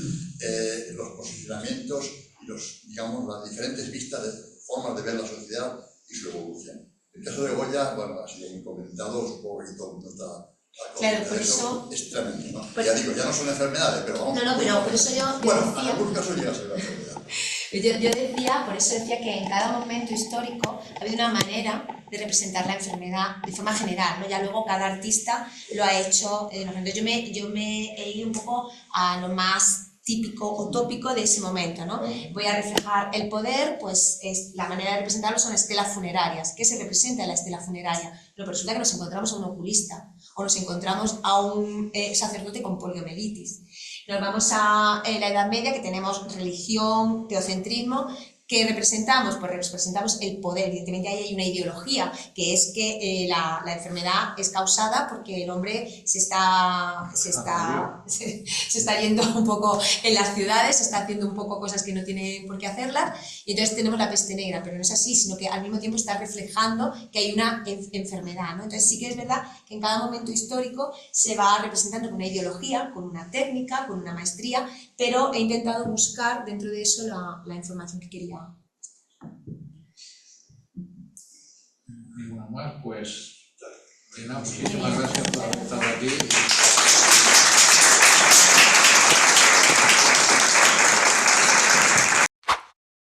los posicionamientos y digamos, las diferentes vistas de formas de ver la sociedad y su evolución. El caso de Goya, bueno, ha sido muy comentado, supongo que todo el mundo está... Claro, por eso... Es tremendo, ¿no? Ya digo, ya no son enfermedades, pero vamos... No, pero por eso yo bueno, decía... en algún caso llega a ser una enfermedad. Yo decía, por eso decía que en cada momento histórico ha habido una manera de representar la enfermedad de forma general, ¿no? Ya luego cada artista lo ha hecho. Yo me he ido un poco a lo más típico o tópico de ese momento, ¿no? Voy a reflejar el poder, pues la manera de representarlo son estelas funerarias. ¿Qué se representa en la estela funeraria? Pero resulta que nos encontramos a un oculista o nos encontramos a un sacerdote con poliomielitis. Nos vamos a la Edad Media, que tenemos religión, teocentrismo. ¿Qué representamos? Pues representamos el poder. Evidentemente ahí hay una ideología, que es que la enfermedad es causada porque el hombre se está yendo un poco en las ciudades, se está haciendo un poco cosas que no tiene por qué hacerlas, y entonces tenemos la peste negra, pero no es así, sino que al mismo tiempo está reflejando que hay una enfermedad, ¿no? Entonces sí que es verdad que en cada momento histórico se va representando con una ideología, con una técnica, con una maestría, pero he intentado buscar dentro de eso la información que quería. Ninguna más, pues, Elena, muchísimas gracias por estar aquí.